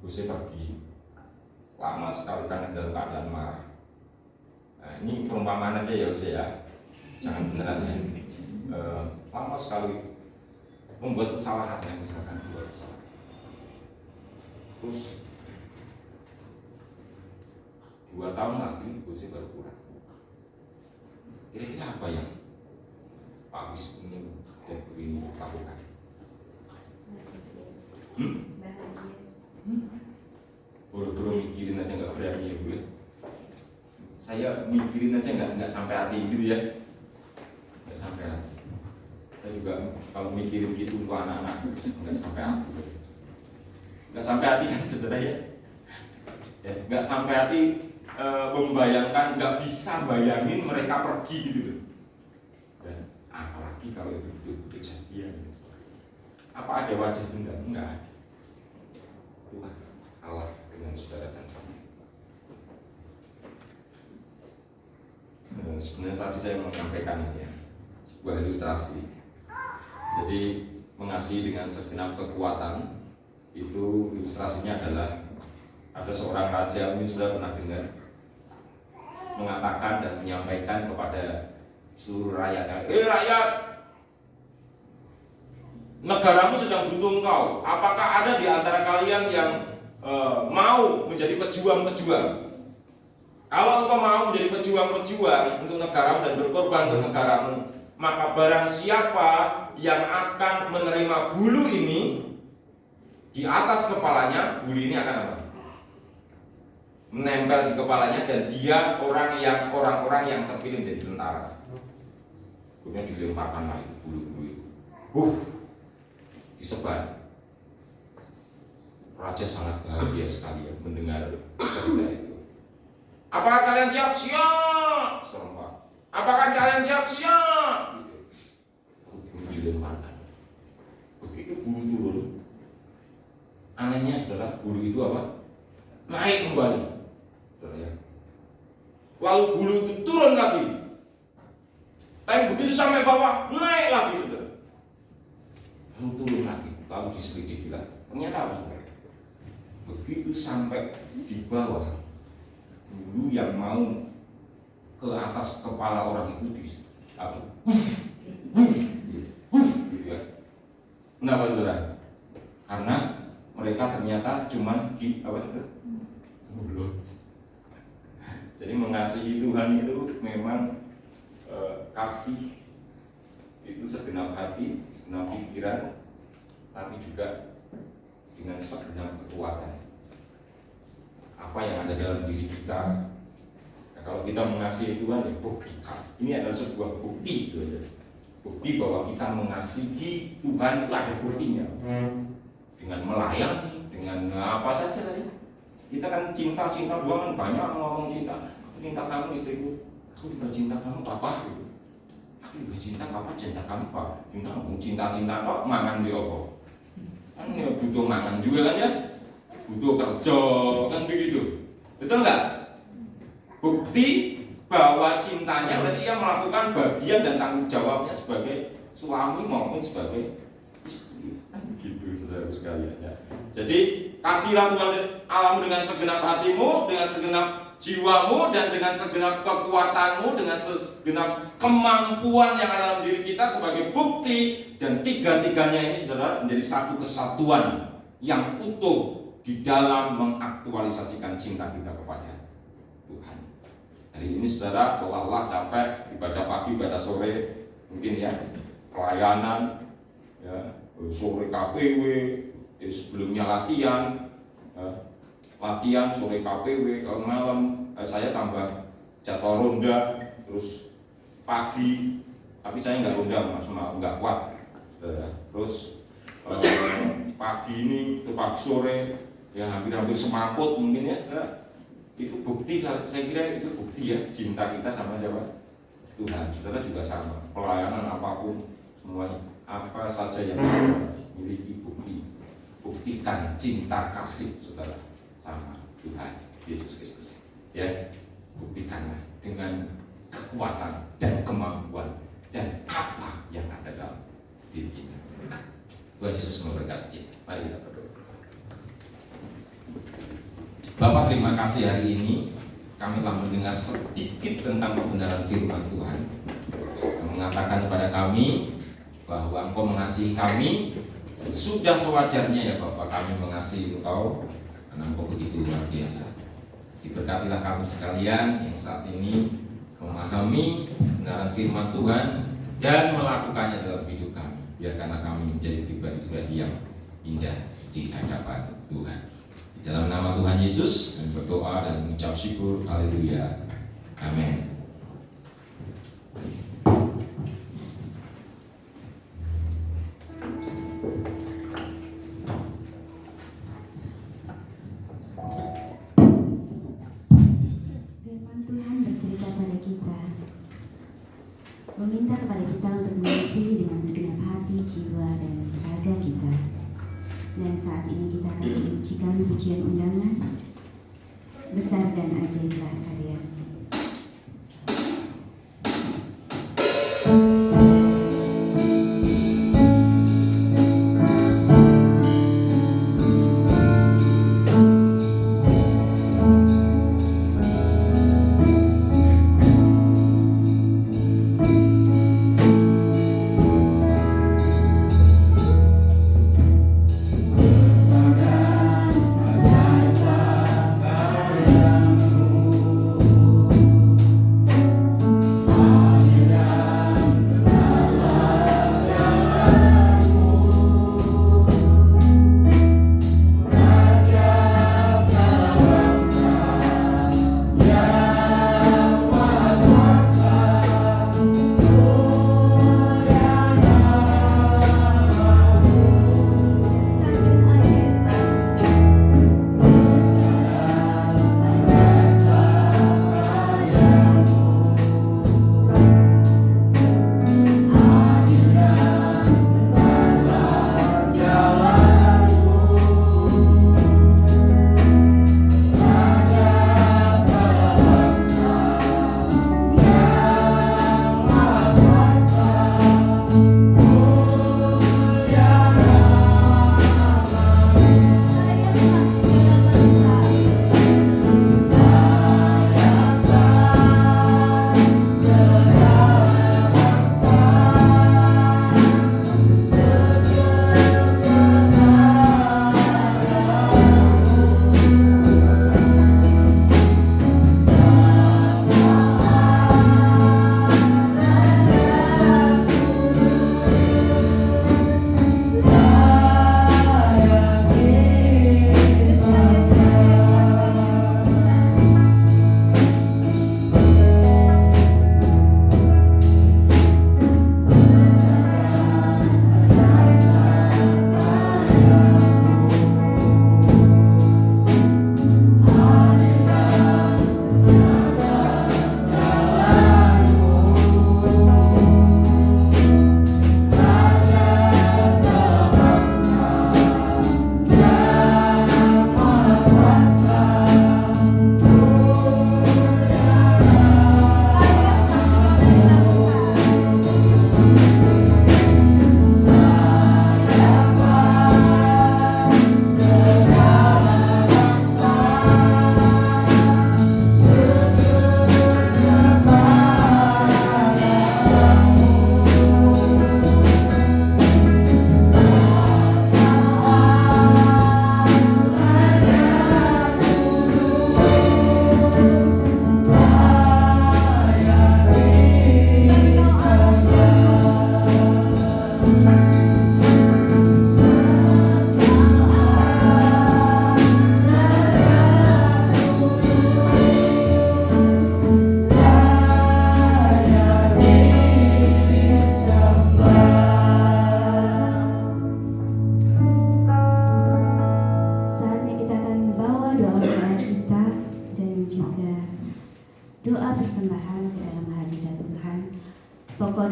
Yose pergi lama sekali karena dalam keadaan marah. Nah, ini perumpamaan aja ya Yose ya, jangan beneran ya. Lama sekali membuat kesalahan ya, misalkan membuat kesalahan. Terus 2 tahun lagi Yose baru pulang. Kira-kira apa yang Pak Wisnu dan Bu ini lakukan? Buru-buru mikirin aja nggak berani ya Bu ya. Saya mikirin aja nggak sampai hati gitu ya, nggak sampai hati. Saya juga kalau mikirin gitu untuk anak-anak nggak sampai hati, nggak sampai hati kan saudara ya, nggak sampai hati membayangkan, nggak bisa bayangin mereka pergi gitu. Dan apalagi kalau itu kejadian, apa ada wajah itu enggak ada. Tuhan Allah dengan saudara dan saya. Sebenarnya tadi saya menyampaikan ini ya, sebuah ilustrasi. Jadi mengasihi dengan segenap kekuatan itu ilustrasinya adalah ada seorang raja, ini sudah pernah dengar, mengatakan dan menyampaikan kepada seluruh rakyat, rakyat, negaramu sedang butuh engkau. Apakah ada di antara kalian yang mau menjadi pejuang-pejuang? Kalau engkau mau menjadi pejuang-pejuang untuk negaramu dan berkorban untuk negaramu, maka barang siapa yang akan menerima bulu ini di atas kepalanya, bulu ini akan apa? Menempel di kepalanya, dan dia orang-orang yang terpilih menjadi tentara. Kemudian dilemparkanlah itu bulu-bulu itu. Disebar. Raja sangat bahagia sekali ya mendengar cerita itu. Apakah kalian siap? Siap! Serempak. Apakah kalian siap? Siap! Bulu dilemparkan. Begitu bulu turun, anehnya saudara, bulu itu apa? Naik kembali. Saudara ya. Lalu bulu itu turun lagi. Tapi begitu sampai bawah, naik lagi saudara. Lalu turun lagi, lalu diselidiki lagi. Ternyata apa saudara? Begitu sampai di bawah, bulu yang mau ke atas kepala orang itu gitu ya. Kenapa saudara? Karena mereka ternyata cuma di apa saudara? Mulut. Jadi mengasihi Tuhan itu memang kasih itu segenap hati, segenap pikiran, tapi juga dengan segenap kekuatan. Apa yang ada dalam diri kita. Nah, kalau kita mengasihi Tuhan, ya buktikan. Ini adalah sebuah bukti, bukti bahwa kita mengasihi Tuhan itu ada buktinya. Dengan melayani, dengan apa saja tadi. Kita kan cinta doang, banyak ngomong cinta. Aku cinta kamu istriku, aku juga cinta kamu papa. Aku juga cinta papa, cinta kamu pak. Cinta kok mangan di opo. Kan ya butuh mangan juga kan ya, butuh kerja kan begitu, betul nggak? Bukti bahwa cintanya berarti ia melakukan bagian dan tanggung jawabnya sebagai suami maupun sebagai istri. Gitu saudara sekalian ya. Jadi kasihlah Tuhan Allahmu dengan segenap hatimu, dengan segenap jiwamu, dan dengan segenap kekuatanmu, dengan segenap kemampuan yang ada dalam diri kita sebagai bukti, dan tiga-tiganya ini saudara menjadi satu kesatuan yang utuh di dalam mengaktualisasikan cinta kita kepada Tuhan. Hari ini saudara lelah capek, ibadah pagi, ibadah sore, mungkin ya pelayanan, ya sore KPW, sebelumnya latihan, latihan sore KPW, kalau malam saya tambah jadwal ronda, terus pagi, tapi saya nggak ronda, nggak kuat, terus pagi ini, pagi sore, ya hampir semaput mungkin ya, itu bukti, saya kira itu bukti ya cinta kita sama siapa? Tuhan. Saudara juga sama, pelayanan apapun semuanya, apa saja yang saudara miliki buktikan cinta kasih saudara sama Tuhan Yesus Kristus. Ya, buktikanlah dengan kekuatan dan kemampuan dan apa yang ada dalam diri kita. Tuhan Yesus memberkati kita. Mari kita berdoa. Bapak, terima kasih hari ini kami telah mendengar sedikit tentang kebenaran firman Tuhan yang mengatakan kepada kami bahwa Engkau mengasihi kami. Sudah sewajarnya ya Bapak kami mengasihi Engkau, karena Engkau begitu luar biasa. Diberkatilah kami sekalian yang saat ini memahami kebenaran firman Tuhan dan melakukannya dalam hidup kami. Biarkanlah kami menjadi pribadi-pribadi yang indah di hadapan Tuhan. Di dalam nama Tuhan Yesus kami berdoa dan mengucap syukur. Haleluya. Amin. Meminta kepada kita untuk mengasihi dengan segenap hati, jiwa, dan raga kita. Dan saat ini kita akan menyanyikan pujian undangan Besar dan Ajaiblah Karya-Mu. Ajaiblah karya-Mu.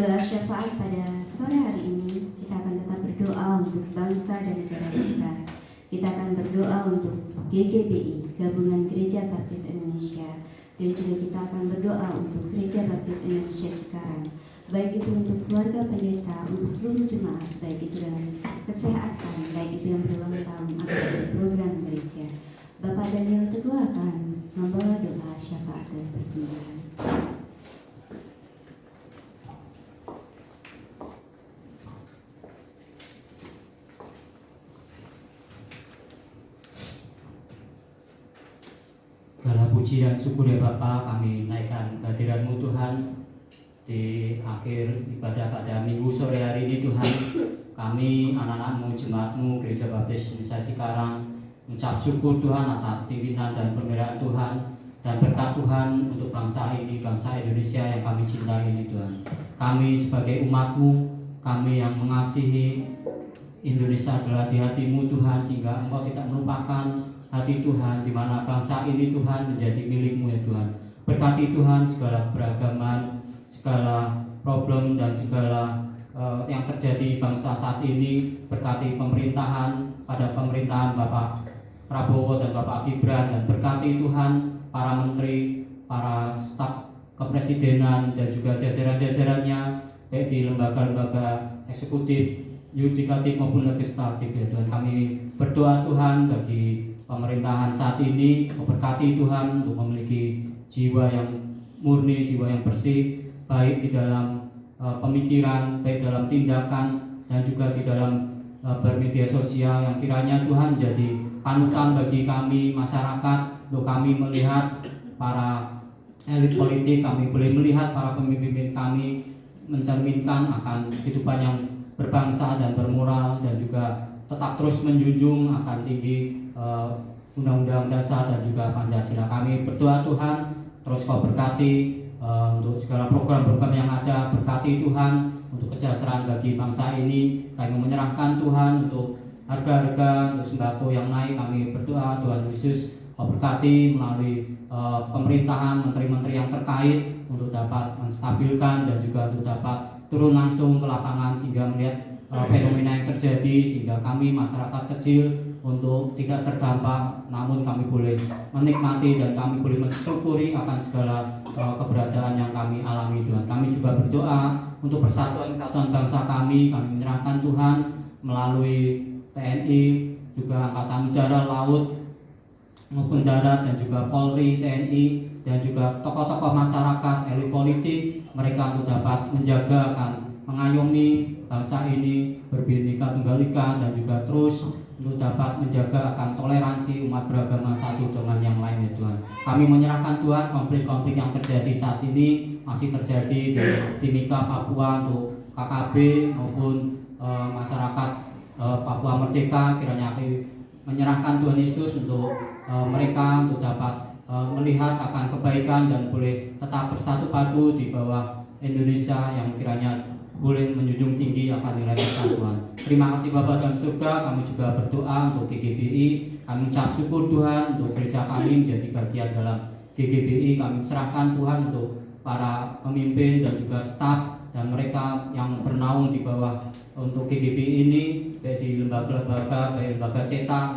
doa syafaat pada sore hari ini, kita akan tetap berdoa untuk bangsa dan negara kita. Kita akan berdoa untuk GGBI, Gabungan Gereja Baptis Indonesia, dan juga kita akan berdoa untuk Gereja Baptis Indonesia Cikarang, baik itu untuk keluarga pendeta, untuk seluruh jemaat, baik itu dalam kesehatan, baik itu yang berulang tahun atau program gereja. Bapak Daniel Teguh akan membawa doa syafaat dan persembahan. Segala puji dan syukur ya Bapa, kami naikkan kehadirat-Mu Tuhan di akhir ibadah pada minggu sore hari ini Tuhan. Kami anak-anak-Mu, jemaat-Mu, Gereja Baptis Indonesia Cikarang mengucap syukur Tuhan atas pimpinan dan pemeliharaan Tuhan dan berkat Tuhan untuk bangsa ini, bangsa Indonesia yang kami cintai ini Tuhan. Kami sebagai umat-Mu, kami yang mengasihi Indonesia adalah di hati-Mu Tuhan, sehingga Engkau tidak melupakan hati Tuhan, di mana bangsa ini Tuhan menjadi milik-Mu ya Tuhan. Berkati Tuhan segala beragaman, segala problem dan segala yang terjadi bangsa saat ini. Berkati pemerintahan, pada pemerintahan Bapak Prabowo dan Bapak Gibran, dan berkati Tuhan para menteri, para staf kepresidenan dan juga jajaran-jajarannya, baik di lembaga-lembaga eksekutif, yudikatif maupun legislatif ya Tuhan. Kami berdoa Tuhan bagi pemerintahan saat ini, memberkati Tuhan untuk memiliki jiwa yang murni, jiwa yang bersih, baik di dalam pemikiran, baik dalam tindakan, dan juga di dalam bermedia sosial, yang kiranya Tuhan menjadi panutan bagi kami masyarakat, untuk kami melihat para elit politik, kami boleh melihat para pemimpin kami mencerminkan akan kehidupan yang berbangsa dan bermoral, dan juga tetap terus menjunjung akan tinggi Undang-Undang Dasar dan juga Pancasila. Kami berdoa Tuhan terus Kau berkati untuk segala program-program yang ada. Berkati Tuhan untuk kesejahteraan bagi bangsa ini. Kami menyerahkan Tuhan untuk harga-harga untuk sembako yang naik. Kami berdoa Tuhan Yesus Kau berkati melalui pemerintahan, menteri-menteri yang terkait untuk dapat menstabilkan dan juga untuk dapat turun langsung ke lapangan, sehingga melihat fenomena yang terjadi, sehingga kami masyarakat kecil untuk tidak terdampak, namun kami boleh menikmati dan kami boleh mensyukuri akan segala keberadaan yang kami alami Tuhan. Kami juga berdoa untuk persatuan kesatuan bangsa kami menyerahkan Tuhan melalui TNI, juga Angkatan Udara, Laut maupun Darat, dan juga Polri, TNI, dan juga tokoh-tokoh masyarakat, elit politik, mereka untuk dapat menjaga akan mengayomi bangsa ini berbhinneka tunggal ika, dan juga terus untuk dapat menjaga akan toleransi umat beragama satu dengan yang lain ya Tuhan. Kami menyerahkan Tuhan konflik-konflik yang terjadi saat ini, masih terjadi di Timika, Papua, untuk KKB maupun masyarakat Papua Merdeka. Kiranya kami menyerahkan Tuhan Yesus untuk mereka untuk dapat melihat akan kebaikan dan boleh tetap bersatu padu di bawah Indonesia yang kiranya boleh menjunjung tinggi akan nilai persatuan. Terima kasih Bapa dalam surga. Kami juga berdoa untuk GGBI. Kami ucap syukur Tuhan untuk gereja kami menjadi bagian dalam GGBI. Kami serahkan Tuhan untuk para pemimpin dan juga staf dan mereka yang bernaung di bawah untuk GGBI ini, baik di lembaga-lembaga, baik lembaga cetak,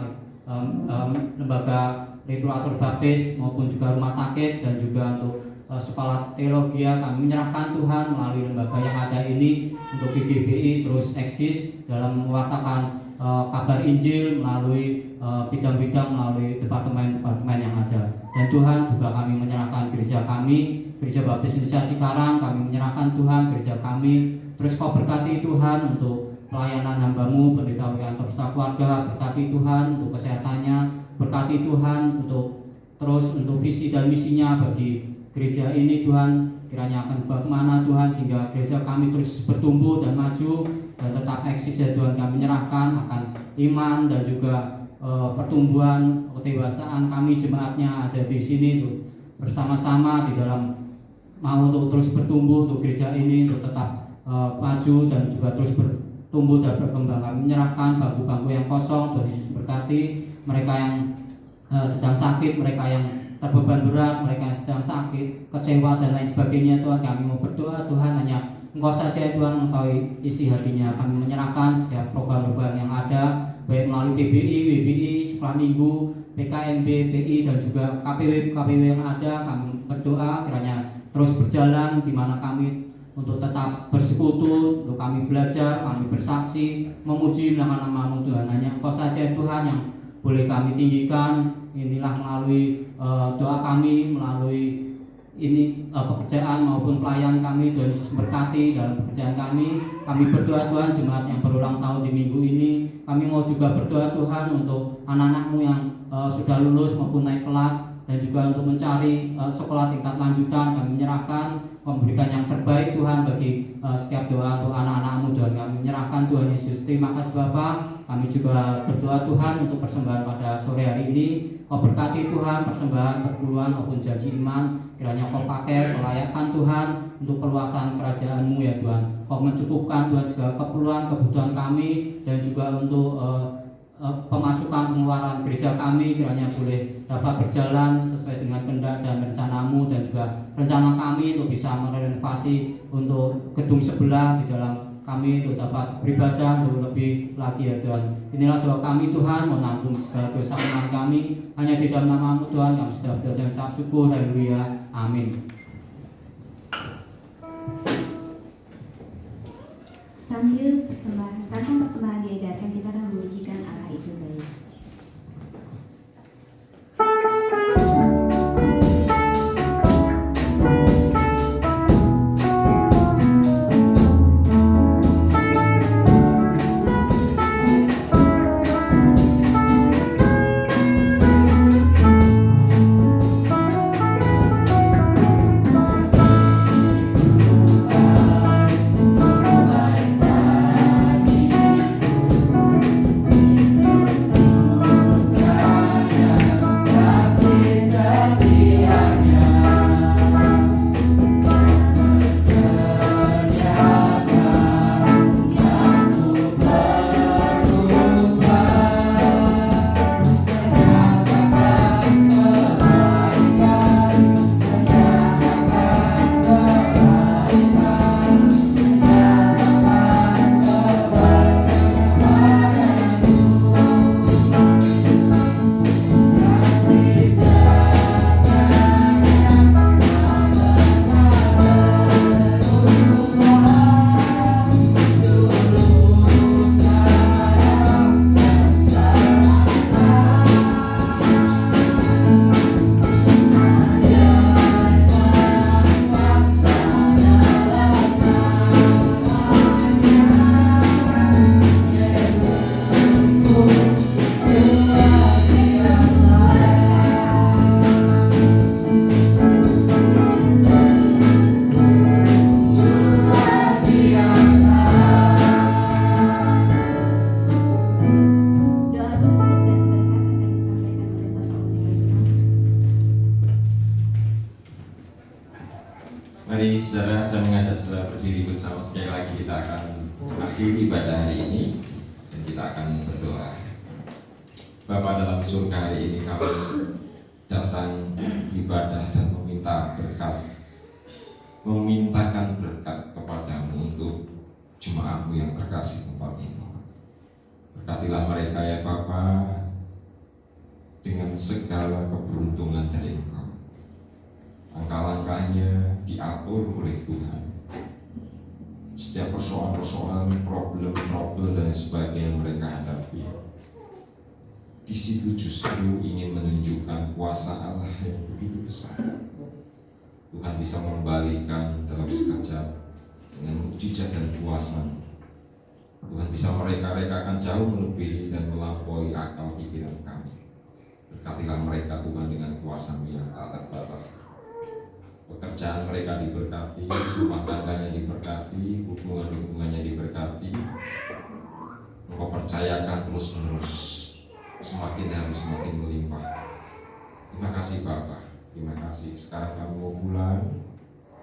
lembaga literatur baptis maupun juga rumah sakit, dan juga untuk sekolah teologi. Kami menyerahkan Tuhan melalui lembaga yang ada ini untuk GGBI terus eksis dalam mewartakan kabar Injil melalui bidang-bidang, melalui departemen-departemen yang ada. Dan Tuhan juga kami menyerahkan gereja kami, Gereja Baptis Indonesia Cikarang. Kami menyerahkan Tuhan gereja kami, terus Kau berkati Tuhan untuk pelayanan hamba-Mu, pendeta Wianto beserta keluarga. Berkati Tuhan untuk kesehatannya, berkati Tuhan untuk terus untuk visi dan misinya bagi gereja ini Tuhan. Kiranya akan bagaimana Tuhan, sehingga gereja kami terus bertumbuh dan maju dan tetap eksis ya Tuhan. Kami menyerahkan akan iman dan juga pertumbuhan kedewasaan kami, jemaatnya ada di sini untuk bersama-sama di dalam mau untuk terus bertumbuh untuk gereja ini untuk tetap maju dan juga terus bertumbuh dan berkembang. Kami menyerahkan bangku-bangku yang kosong, Tuhan Yesus berkati mereka yang sedang sakit, mereka yang terbeban berat, mereka yang sedang sakit, kecewa dan lain sebagainya Tuhan. Kami mau berdoa Tuhan hanya Engkau saja Tuhan, Engkau isi hatinya. Kami menyerahkan setiap program-program yang ada, baik melalui PBI, WBI, sekolah minggu, PKMB, PI, dan juga KPW yang ada. Kami berdoa kiranya terus berjalan di mana kami untuk tetap bersekutu, untuk kami belajar, kami bersaksi, memuji nama-Nama-Mu Tuhan. Hanya Engkau saja Tuhan yang boleh kami tinggikan. Inilah melalui doa kami, melalui ini pekerjaan maupun pelayan kami. Tuhan Yesus berkati dalam pekerjaan kami. Kami berdoa Tuhan jemaat yang berulang tahun di minggu ini. Kami mau juga berdoa Tuhan untuk anak-anak-Mu yang sudah lulus maupun naik kelas, dan juga untuk mencari sekolah tingkat lanjutan. Kami menyerahkan, memberikan yang terbaik Tuhan bagi setiap doa untuk anak-anak-Mu Tuhan. Kami menyerahkan Tuhan Yesus. Terima kasih Bapa. Kami juga berdoa Tuhan untuk persembahan pada sore hari ini. Kau berkati Tuhan persembahan, perpuluhan maupun janji iman. Kiranya Kau pakai melayakan Tuhan untuk keluasan kerajaan-Mu ya Tuhan. Kau mencukupkan Tuhan segala keperluan, kebutuhan kami, dan juga untuk pemasukan pengeluaran gereja kami. Kiranya boleh dapat berjalan sesuai dengan kehendak dan rencana-Mu, dan juga rencana kami untuk bisa merenovasi untuk gedung sebelah di dalam kami untuk dapat beribadah untuk lebih lagi ya Tuhan. Inilah doa kami Tuhan, mengampun segala dosa kesalahan kami. Hanya di dalam nama-Mu Tuhan kami sudah berdoa dan ucap syukur. Haleluya. Amin. Sambil persembahan diedarkan, kita akan memujikan Allah itu baik. Mari saudara, saya mengajak saudara berdiri bersama. Sekali lagi kita akan akhiri ibadah hari ini dan kita akan berdoa. Bapa dalam surga, hari ini kami datang ibadah dan meminta berkat, memintakan berkat kepadamu untuk jemaat-Mu yang terkasih tempat ini. Berkatilah mereka ya Bapa, dengan segala keberuntungan dari Engkau. Langkah-langkahnya diatur oleh Tuhan. Setiap persoalan-persoalan, problem dan sebagainya yang mereka hadapi, di situ justru ingin menunjukkan kuasa Allah yang begitu besar. Tuhan bisa membalikan dalam sekejap dengan mukjizat dan kuasa. Tuhan bisa mereka-rekakan jauh melebihi dan melampaui akal pikiran kami. Berkatilah mereka Tuhan dengan kuasa-Mu yang tak terbatas. Pekerjaan mereka diberkati, rumah tangganya diberkati, hubungan-hubungannya diberkati. Engkau percayakan terus-menerus, semakin hari semakin melimpah. Terima kasih Bapa, terima kasih. Sekarang kami mau pulang,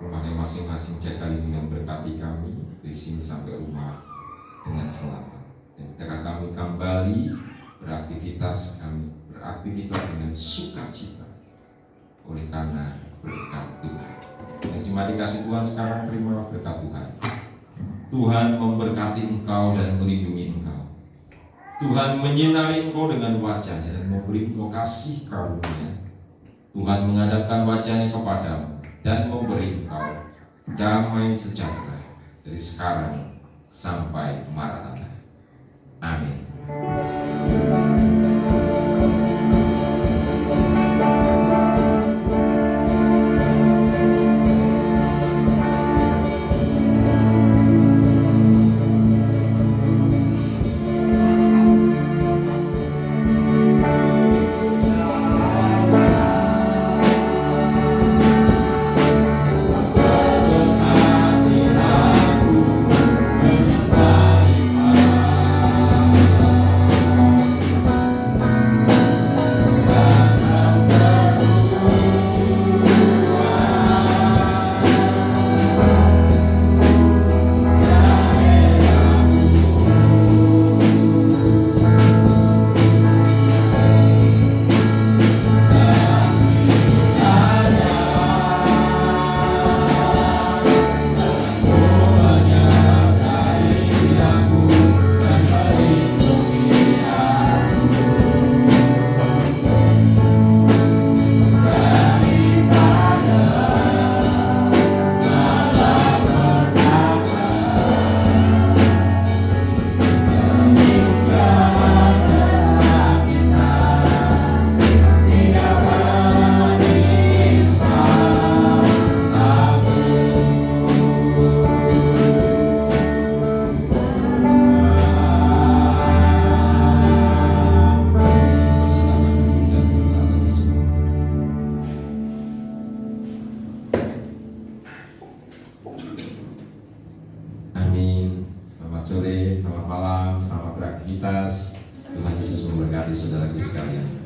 rumahnya masing-masing jaga lindungi dan berkati kami dari sini sampai rumah dengan selamat. Dan ketika kami kembali beraktivitas dengan sukacita oleh karena berkat Tuhan. Yang cuma dikasih Tuhan sekarang, terimalah berkat Tuhan. Tuhan memberkati engkau dan melindungi engkau. Tuhan menyinari engkau dengan wajah-Nya dan memberi engkau kasih karunia. Tuhan menghadapkan wajah-Nya kepadamu dan memberi engkau damai sejahtera dari sekarang sampai Maranatha. Amin. Amin. Selamat sore, selamat malam, selamat beraktivitas. Tuhan Yesus memberkati saudara sekalian.